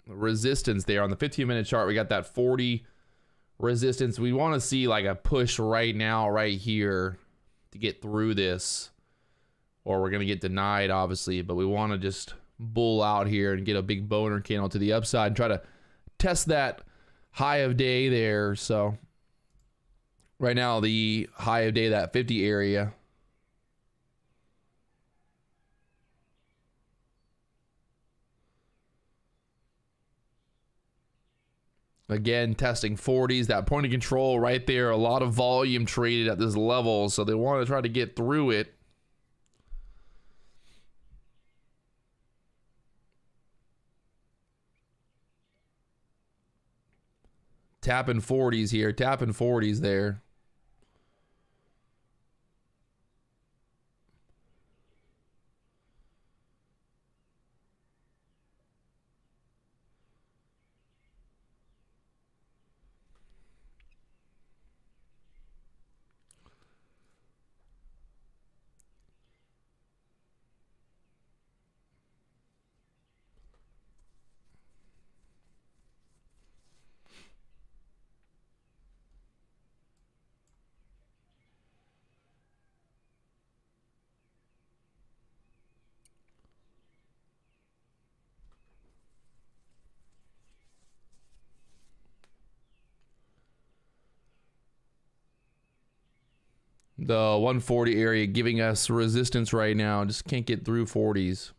resistance there. On the 15-minute chart, we got that 40 resistance. We want to see like a push right now, right here, to get through this, or we're going to get denied, obviously. But we want to just bull out here and get a big boner candle to the upside and try to test that high of day there. So right now, the high of day, that 50 area. Again, testing 40s, that point of control right there. A lot of volume traded at this level, so they want to try to get through it. Tapping 40s here, tapping 40s there. The 140 area giving us resistance right now. Just can't get through 40s.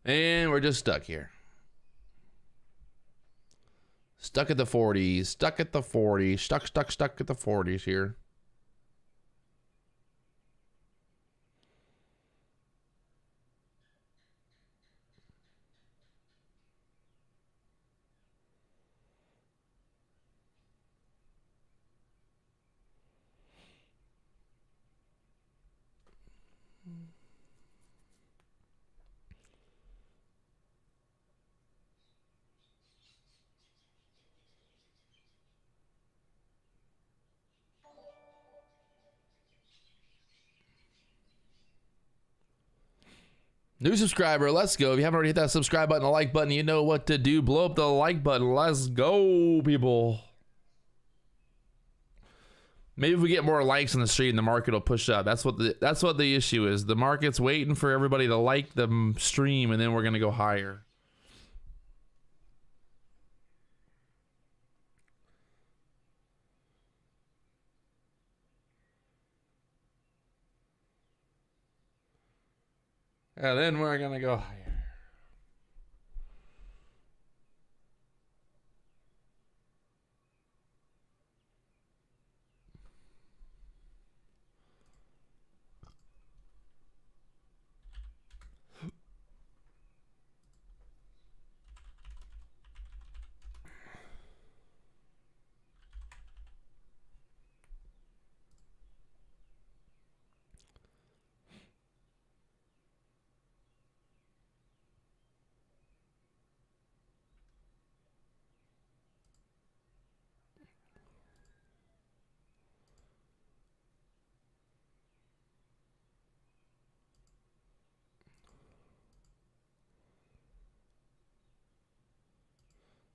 And we're just stuck here. Stuck at the 40s, stuck at the 40s, stuck at the 40s here. New subscriber, let's go. If you haven't already hit that subscribe button, the like button, you know what to do. Blow up the like button. Let's go, people. Maybe if we get more likes on the stream, the market will push up. That's what the issue is. The market's waiting for everybody to like the stream, and then we're gonna go higher. And then we're gonna go higher.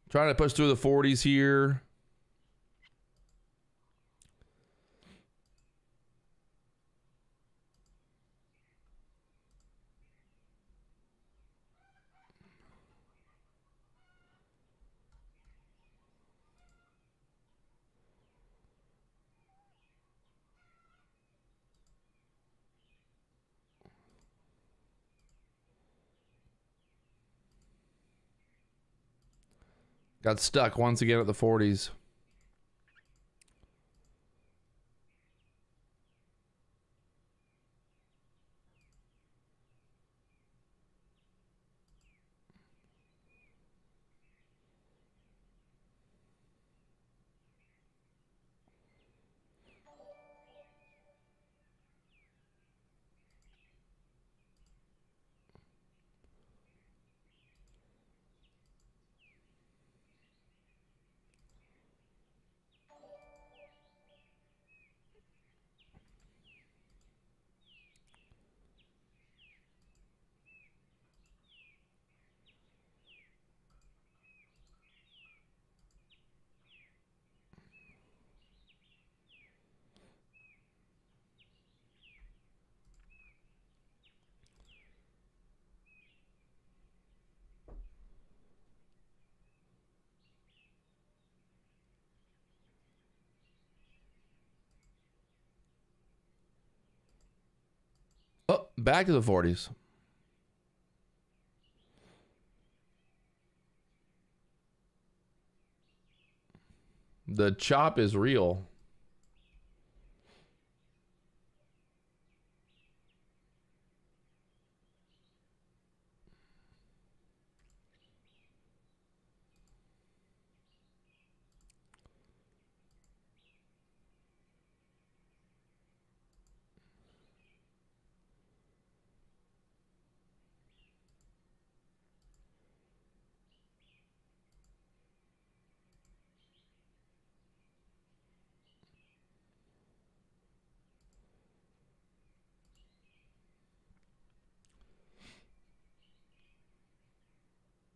Trying to push through the 40s here. Got stuck once again at the 40s. Oh, back to the 40s. The chop is real.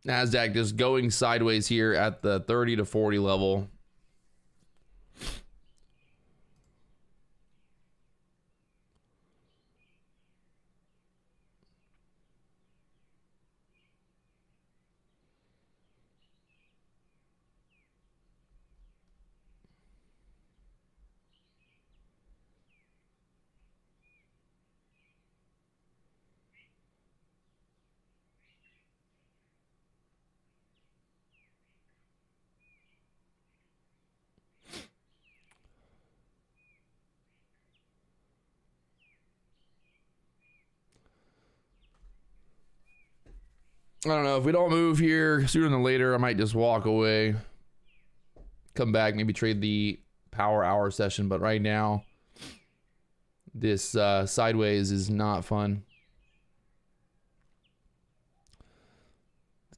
Nasdaq just going sideways here at the 30 to 40 level. I don't know. If we don't move here sooner than later, I might just walk away. Come back, maybe trade the power hour session. But right now, this sideways is not fun.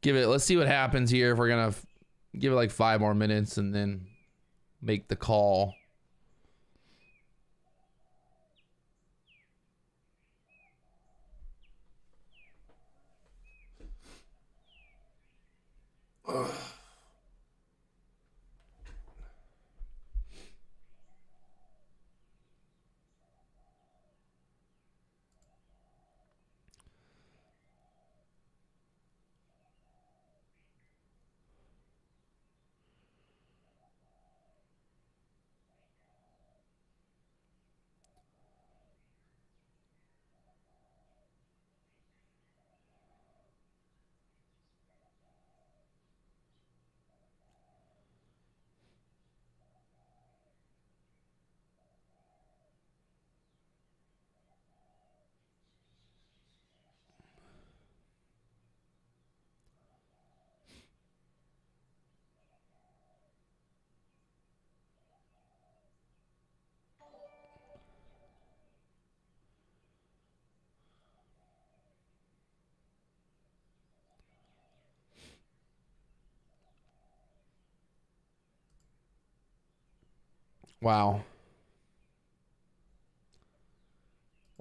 Let's see what happens here. If we're going to give it like 5 more minutes and then make the call. Ugh. Wow.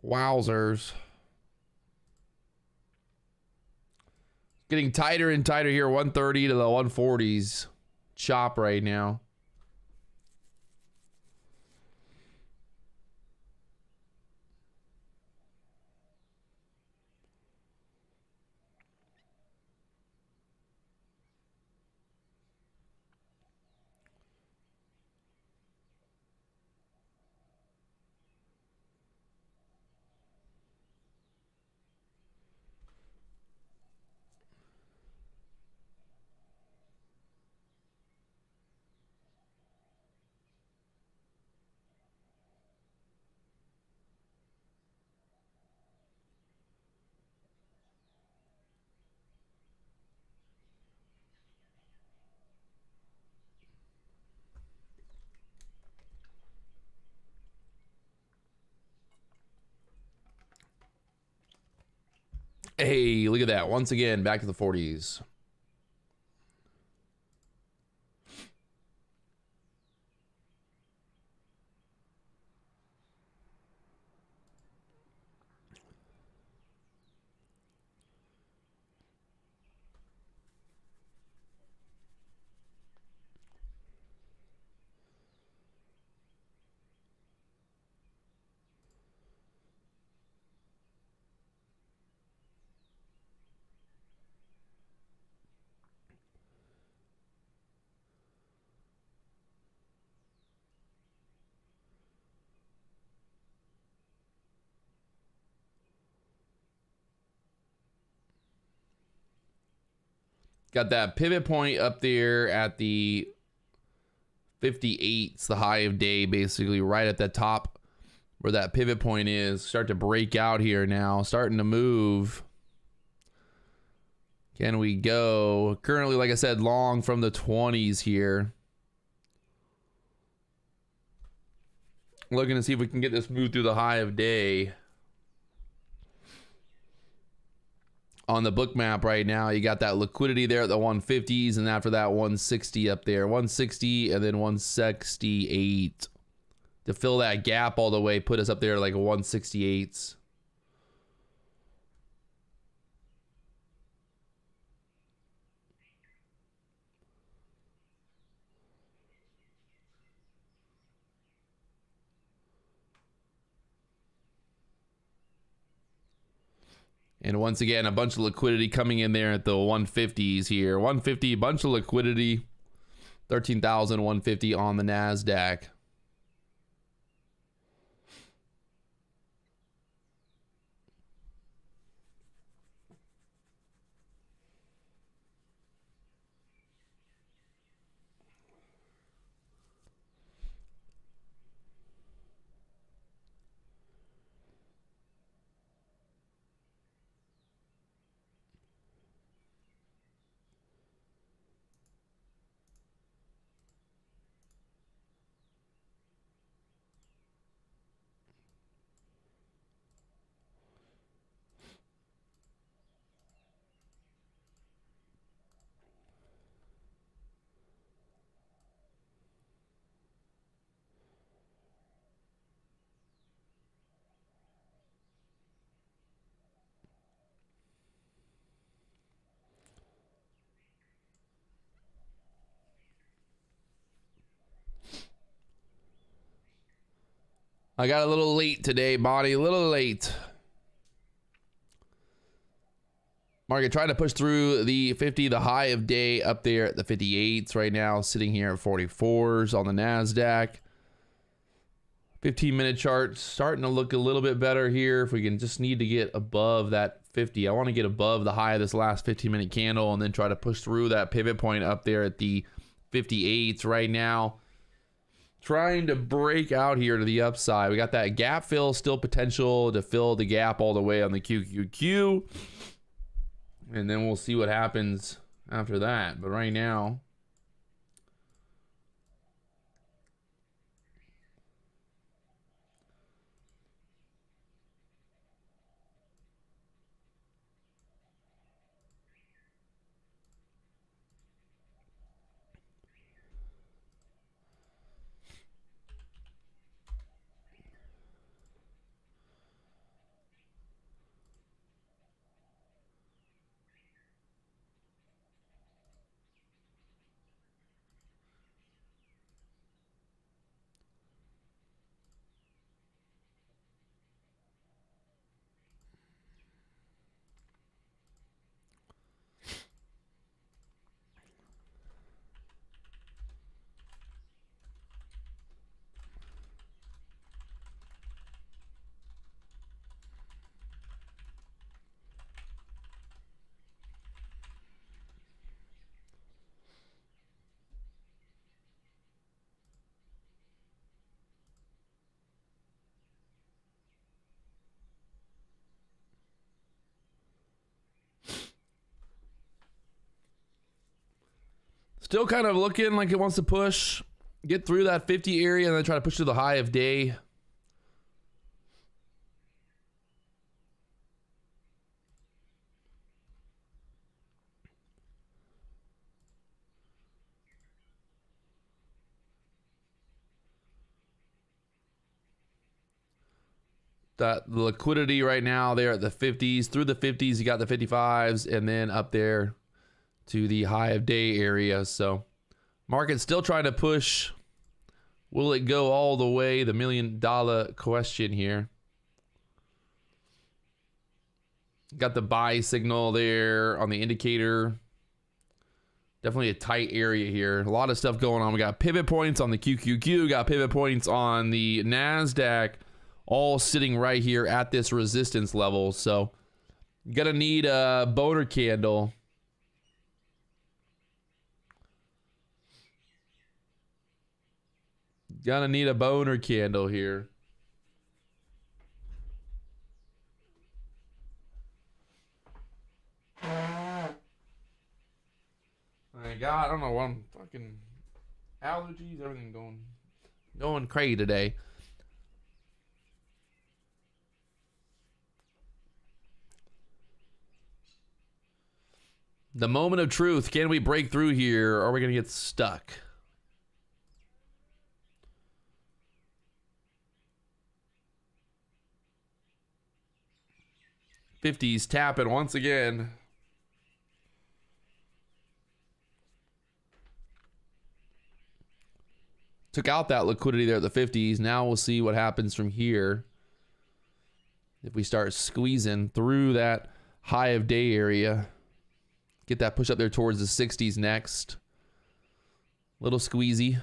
Wowzers. Getting tighter and tighter here. 130 to the 140s. Chop right now. Hey, look at that. Once again, back to the 40s. Got that pivot point up there at the 58. It's the high of day, basically right at the top where that pivot point is. Start to break out here now. Starting to move. Can we go? Currently, like I said, long from the 20s here. Looking to see if we can get this move through the high of day. On the book map right now, you got that liquidity there at the 150s, and after that 160 up there. 160 and then 168. To fill that gap all the way, put us up there like a 168s. And once again, a bunch of liquidity coming in there at the 150s here. 150, bunch of liquidity. 13,150 on the Nasdaq. I got a little late today, body, a little late. Market trying to push through the 50, the high of day up there at the 58s right now, sitting here at 44s on the Nasdaq. 15-minute chart starting to look a little bit better here. If we can just need to get above that 50. I want to get above the high of this last 15-minute candle and then try to push through that pivot point up there at the 58s right now. Trying to break out here to the upside. We got that gap fill, still potential to fill the gap all the way on the QQQ. And then we'll see what happens after that. But right now, Still kind of looking like it wants to push, get through that 50 area, and then try to push to the high of day. The liquidity right now there at the 50s. Through the 50s, you got the 55s, and then up there to the high of day area. So market's still trying to push. Will it go all the way? The $1 million question here. Got the buy signal there on the indicator. Definitely a tight area here. A lot of stuff going on. We got pivot points on the QQQ. Got pivot points on the Nasdaq. All sitting right here at this resistance level. So you're gonna need a boner candle. Gonna need a boner candle here. My God, I don't know what I'm fucking allergies, everything going crazy today. The moment of truth. Can we break through here, or are we going to get stuck? '50s tapping once again. Took out that liquidity there at the 50s. Now we'll see what happens from here. If we start squeezing through that high of day area. Get that push up there towards the 60s next. Little squeezy.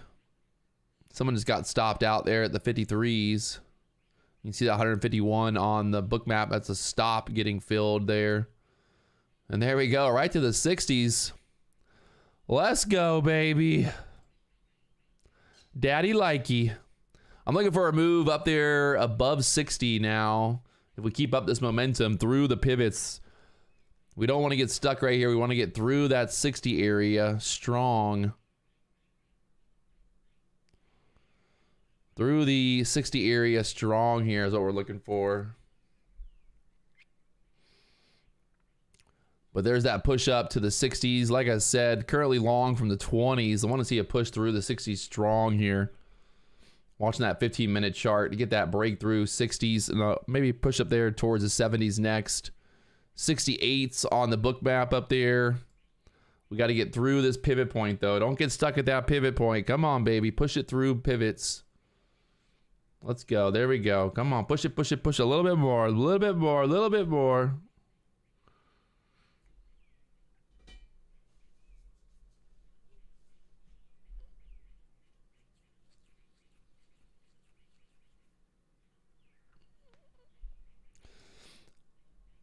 Someone just got stopped out there at the 53s. You can see that 151 on the Bookmap. That's a stop getting filled there. And there we go, right to the 60s. Let's go, baby. Daddy likey. I'm looking for a move up there above 60 now. If we keep up this momentum through the pivots. We don't want to get stuck right here. We want to get through that 60 area strong. Through the 60 area strong here is what we're looking for. But there's that push up to the 60s. Like I said, currently long from the 20s. I want to see a push through the 60s strong here. Watching that 15-minute chart to get that breakthrough 60s. And maybe push up there towards the 70s next. 68s on the Bookmap up there. We got to get through this pivot point, though. Don't get stuck at that pivot point. Come on, baby. Push it through pivots. Let's go. There we go. Come on. Push it, push it, push it. A little bit more. A little bit more. A little bit more.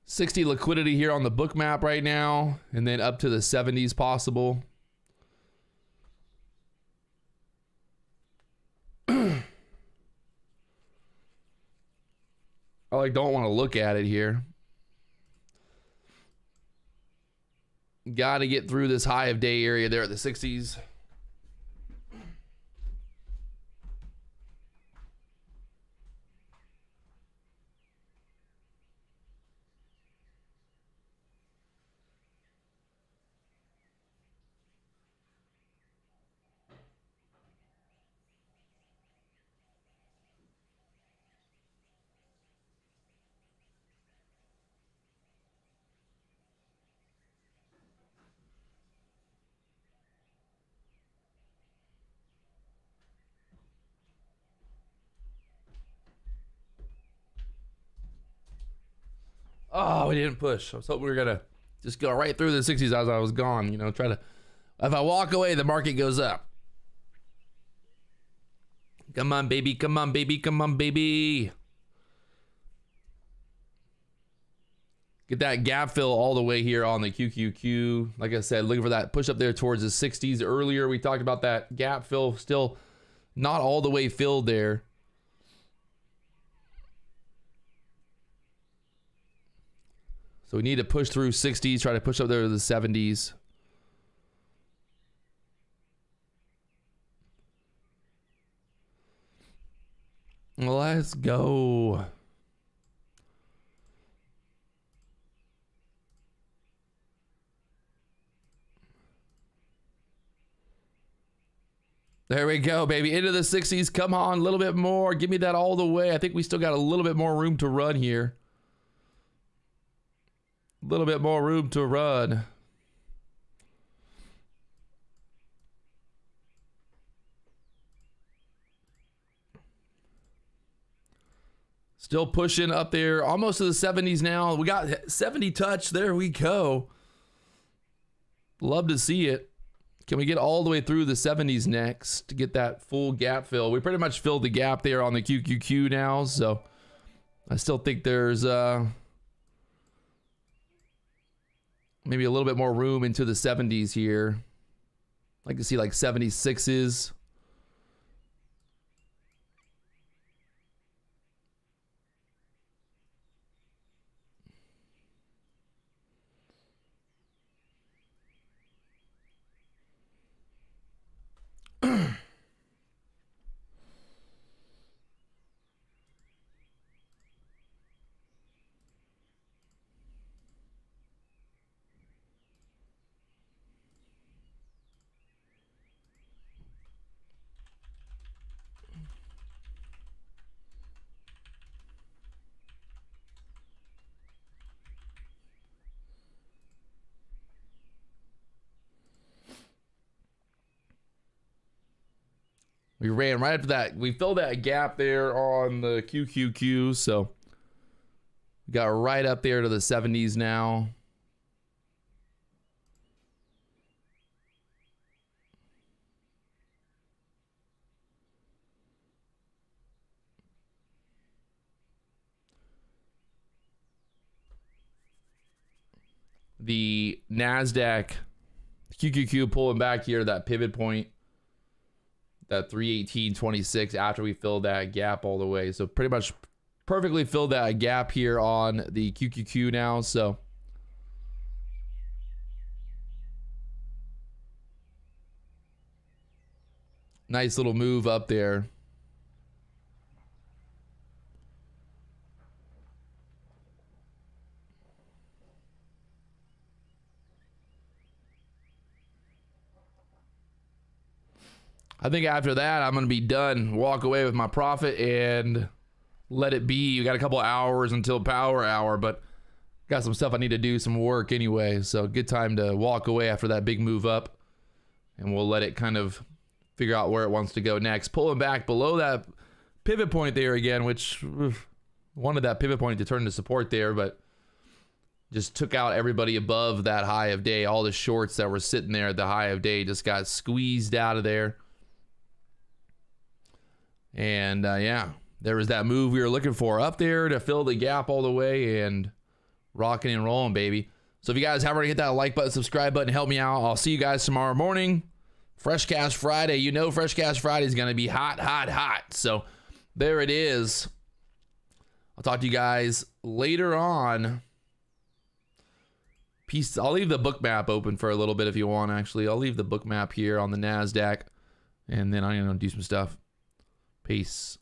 $60 liquidity here on the Bookmap right now, and then up to the 70s possible. I don't want to look at it here. Got to get through this high of day area there at the 60s. Oh, we didn't push. I was hoping we were gonna just go right through the 60s as I was gone. You know, try to. If I walk away, the market goes up. Come on, baby. Come on, baby. Come on, baby. Get that gap fill all the way here on the QQQ. Like I said, looking for that push up there towards the 60s. Earlier, we talked about that gap fill. Still not all the way filled there. So we need to push through 60s, try to push up there to the 70s. Let's go. There we go, baby. Into the 60s. Come on, a little bit more. Give me that all the way. I think we still got a little bit more room to run here. A little bit more room to run. Still pushing up there. Almost to the 70s now. We got 70 touch. There we go. Love to see it. Can we get all the way through the 70s next to get that full gap fill? We pretty much filled the gap there on the QQQ now, so I still think there's maybe a little bit more room into the 70s here. I'd like to see like 76s. We ran right after that. We filled that gap there on the QQQ, so we got right up there to the 70s now. The Nasdaq QQQ pulling back here, that pivot point, that 318.26 after we filled that gap all the way. So pretty much perfectly filled that gap here on the QQQ now. So nice little move up there. I think after that, I'm going to be done. Walk away with my profit and let it be. We got a couple hours until power hour, but got some stuff I need to do, some work anyway. So good time to walk away after that big move up. And we'll let it kind of figure out where it wants to go next. Pulling back below that pivot point there again, which wanted that pivot point to turn to support there, but just took out everybody above that high of day. All the shorts that were sitting there at the high of day just got squeezed out of there. And yeah, there was that move we were looking for up there to fill the gap all the way and rocking and rolling, baby. So if you guys haven't already hit that like button, subscribe button, help me out. I'll see you guys tomorrow morning. Fresh Cash Friday. You know Fresh Cash Friday is going to be hot, hot, hot. So there it is. I'll talk to you guys later on. Peace. I'll leave the Bookmap open for a little bit if you want, actually. I'll leave the Bookmap here on the Nasdaq, and then I'm going to do some stuff. Peace.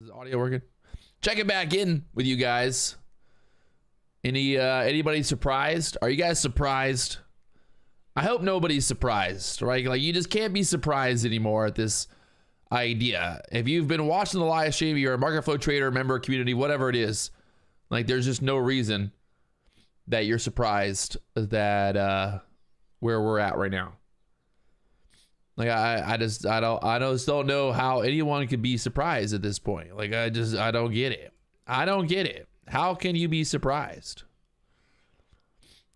Is the audio working? Checking back in with you guys. Anybody surprised? Are you guys surprised? I hope nobody's surprised, right? Like, you just can't be surprised anymore at this idea. If you've been watching the live stream, you're a market flow trader, member community, whatever it is, like, there's just no reason that you're surprised that where we're at right now. Like, I just don't know how anyone could be surprised at this point. Like, I don't get it. I don't get it. How can you be surprised?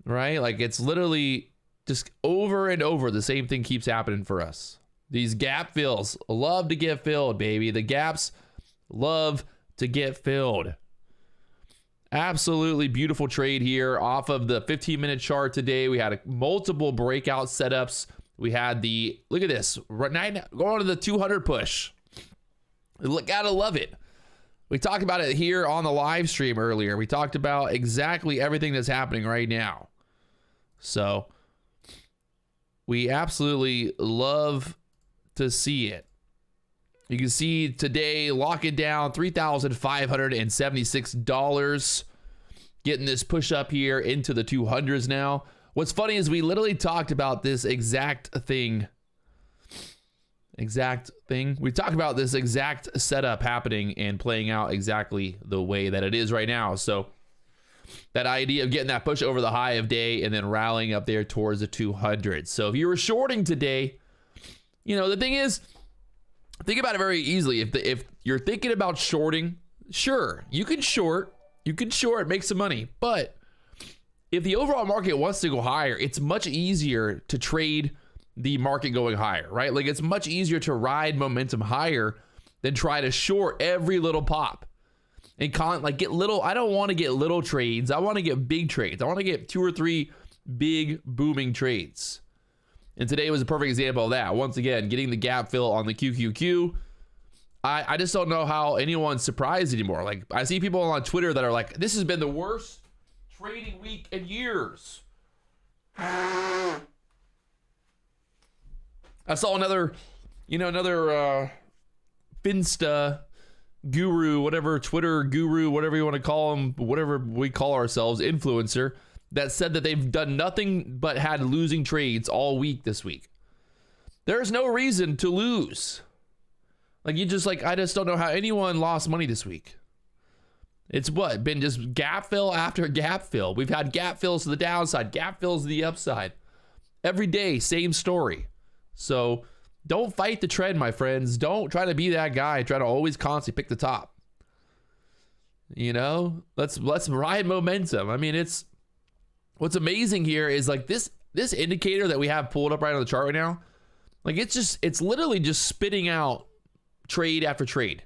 Right? Like, it's literally just over and over the same thing keeps happening for us. These gap fills love to get filled, baby. The gaps love to get filled. Absolutely beautiful trade here off of the 15-minute chart today. We had multiple breakout setups. We had the, look at this, right now, going to the 200 push. Gotta love it. We talked about it here on the live stream earlier. We talked about exactly everything that's happening right now. So we absolutely love to see it. You can see today, lock it down, $3,576. Getting this push up here into the 200s now. What's funny is we literally talked about this exact thing. We talked about this exact setup happening and playing out exactly the way that it is right now. So that idea of getting that push over the high of day and then rallying up there towards the 200s. So if you were shorting today, you know, the thing is, think about it very easily. If you're thinking about shorting, sure, you can short, make some money. But if the overall market wants to go higher, it's much easier to trade the market going higher, right? Like, it's much easier to ride momentum higher than try to short every little pop. And get little, I don't want to get little trades. I want to get big trades. I want to get 2 or 3 big booming trades. And today was a perfect example of that. Once again, getting the gap fill on the QQQ. I just don't know how anyone's surprised anymore. Like, I see people on Twitter that are like, this has been the worst trading week in years. I saw another Finsta guru, whatever, Twitter guru, whatever you want to call him, whatever we call ourselves, influencer, that said that they've done nothing but had losing trades all week this week. There's no reason to lose. Like, I just don't know how anyone lost money this week. It's been just gap fill after gap fill. We've had gap fills to the downside, gap fills to the upside. Every day, same story. So don't fight the trend, my friends. Don't try to be that guy. Try to always constantly pick the top. You know, let's ride momentum. I mean, what's amazing here is, like, this indicator that we have pulled up right on the chart right now. Like, it's literally just spitting out trade after trade.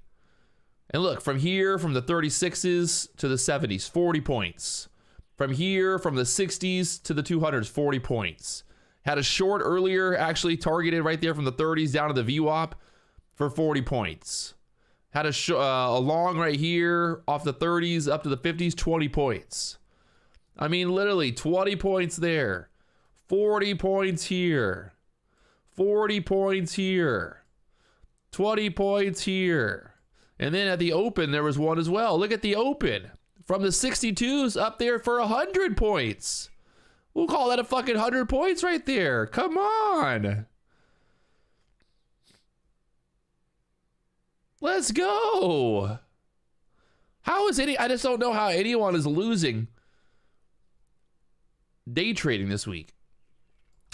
And look, from here, from the 36s to the 70s, 40 points. From here, from the 60s to the 200s, 40 points. Had a short earlier, actually targeted right there from the 30s down to the VWAP for 40 points. Had a long right here off the 30s up to the 50s, 20 points. I mean, literally 20 points there. 40 points here. 40 points here. 20 points here. And then at the open, there was one as well. Look at the open. From the 62s up there for 100 points. We'll call that a fucking 100 points right there. Come on. Let's go. I just don't know how anyone is losing day trading this week.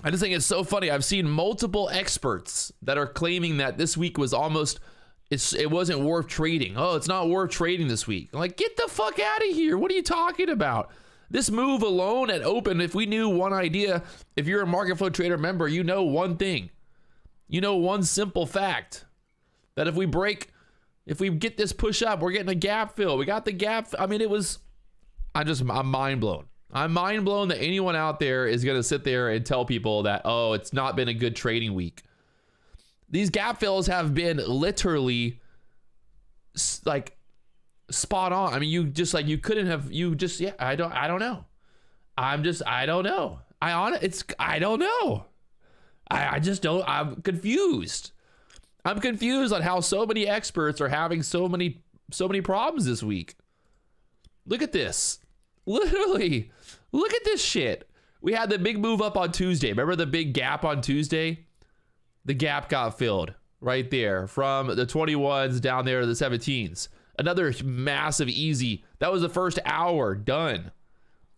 I just think it's so funny. I've seen multiple experts that are claiming that this week was it wasn't worth trading. Oh, it's not worth trading this week. I'm like, get the fuck out of here. What are you talking about? This move alone at open, if we knew one idea, if you're a Market Flow Trader member, you know one thing. You know one simple fact. That if we get this push up, we're getting a gap fill. We got the gap. I mean, I'm mind blown. I'm mind blown that anyone out there is going to sit there and tell people that, oh, it's not been a good trading week. These gap fills have been literally like spot on. I mean, I don't know. I don't know. I'm confused. I'm confused on how so many experts are having so many so many problems this week. Look at this. Literally, look at this shit. We had the big move up on Tuesday. Remember the big gap on Tuesday? The gap got filled right there from the 21s down there to the 17s. Another massive easy. That was the first hour. Done.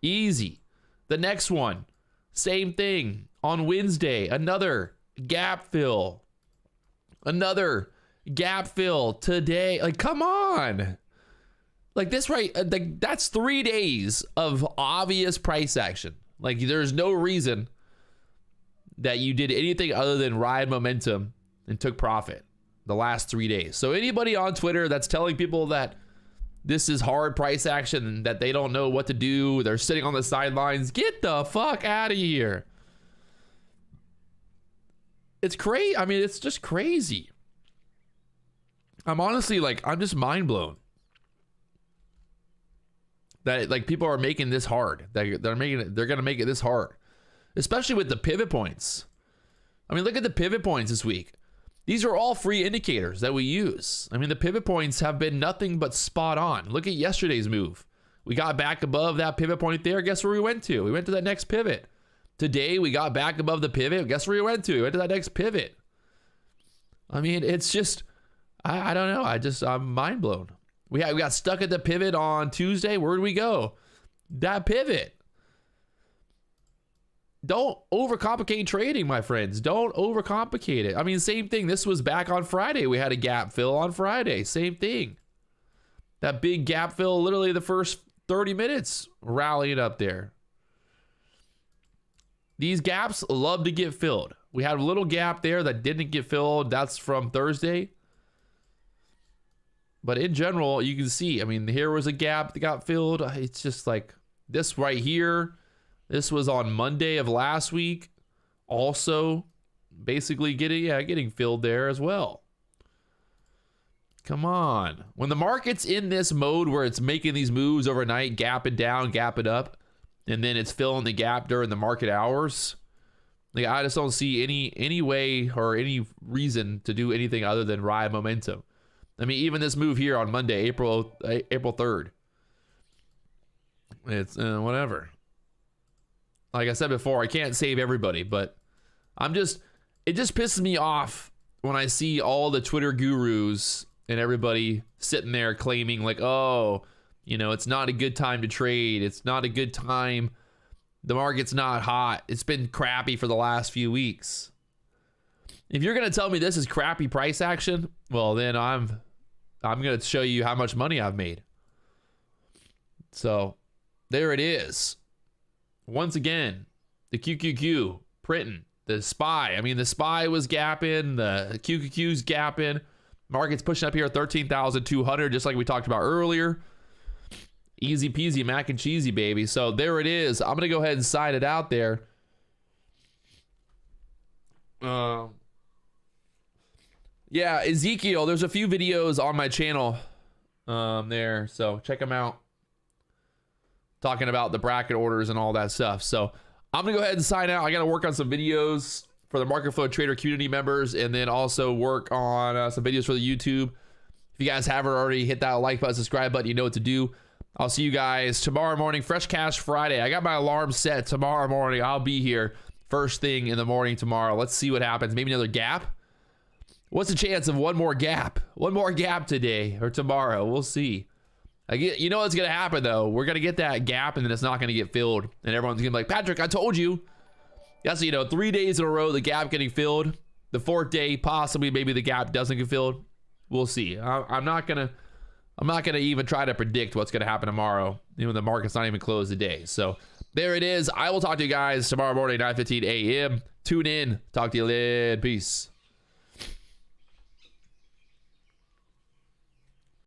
Easy. The next one, same thing. On Wednesday, another gap fill. Another gap fill today. Like, come on. Like this, right? Like, that's 3 days of obvious price action. Like, there's no reason that you did anything other than ride momentum and took profit the last 3 days. So anybody on Twitter that's telling people that this is hard price action, that they don't know what to do, they're sitting on the sidelines, get the fuck out of here. It's crazy. I mean, it's just crazy. I'm honestly like, I'm just mind blown that like people are making this hard. They're gonna make it this hard, especially with the pivot points. I mean, look at the pivot points this week. These are all free indicators that we use. I mean, the pivot points have been nothing but spot on. Look at yesterday's move. We got back above that pivot point there. Guess where we went to? We went to that next pivot. Today, we got back above the pivot. Guess where we went to? We went to that next pivot. I mean, it's just, I don't know. I'm mind blown. We got stuck at the pivot on Tuesday. Where did we go? That pivot. Don't overcomplicate trading, my friends. Don't overcomplicate it. I mean, same thing. This was back on Friday. We had a gap fill on Friday. Same thing. That big gap fill, literally the first 30 minutes, rallying up there. These gaps love to get filled. We had a little gap there that didn't get filled. That's from Thursday. But in general, you can see, I mean, here was a gap that got filled. It's just like this right here. This was on Monday of last week. Also, basically getting filled there as well. Come on. When the market's in this mode where it's making these moves overnight, gapping down, gapping up, and then it's filling the gap during the market hours, like, I just don't see any way or any reason to do anything other than ride momentum. I mean, even this move here on Monday, April 3rd. It's whatever. Like I said before, I can't save everybody, but it just pisses me off when I see all the Twitter gurus and everybody sitting there claiming like, oh, you know, it's not a good time to trade. It's not a good time. The market's not hot. It's been crappy for the last few weeks. If you're going to tell me this is crappy price action, well, then I'm going to show you how much money I've made. So there it is. Once again, the QQQ printing, the SPY. I mean, the SPY was gapping, the QQQ's gapping. Market's pushing up here at 13,200, just like we talked about earlier. Easy peasy, mac and cheesy, baby. So there it is. I'm going to go ahead and sign it out there. Yeah, Ezekiel, there's a few videos on my channel there, so check them out. Talking about the bracket orders and all that stuff. So I'm going to go ahead and sign out. I got to work on some videos for the Market Flow Trader community members, and then also work on some videos for the YouTube. If you guys haven't already, hit that like button, subscribe button. You know what to do. I'll see you guys tomorrow morning. Fresh Cash Friday. I got my alarm set tomorrow morning. I'll be here first thing in the morning tomorrow. Let's see what happens. Maybe another gap. What's the chance of one more gap? One more gap today or tomorrow. We'll see. You know what's going to happen, though? We're going to get that gap, and then it's not going to get filled. And everyone's going to be like, Patrick, I told you. Yes, 3 days in a row, the gap getting filled. The fourth day, possibly, maybe the gap doesn't get filled. We'll see. I'm not going to even try to predict what's going to happen tomorrow. The market's not even closed today. So there it is. I will talk to you guys tomorrow morning, 9:15 a.m. Tune in. Talk to you later. Peace.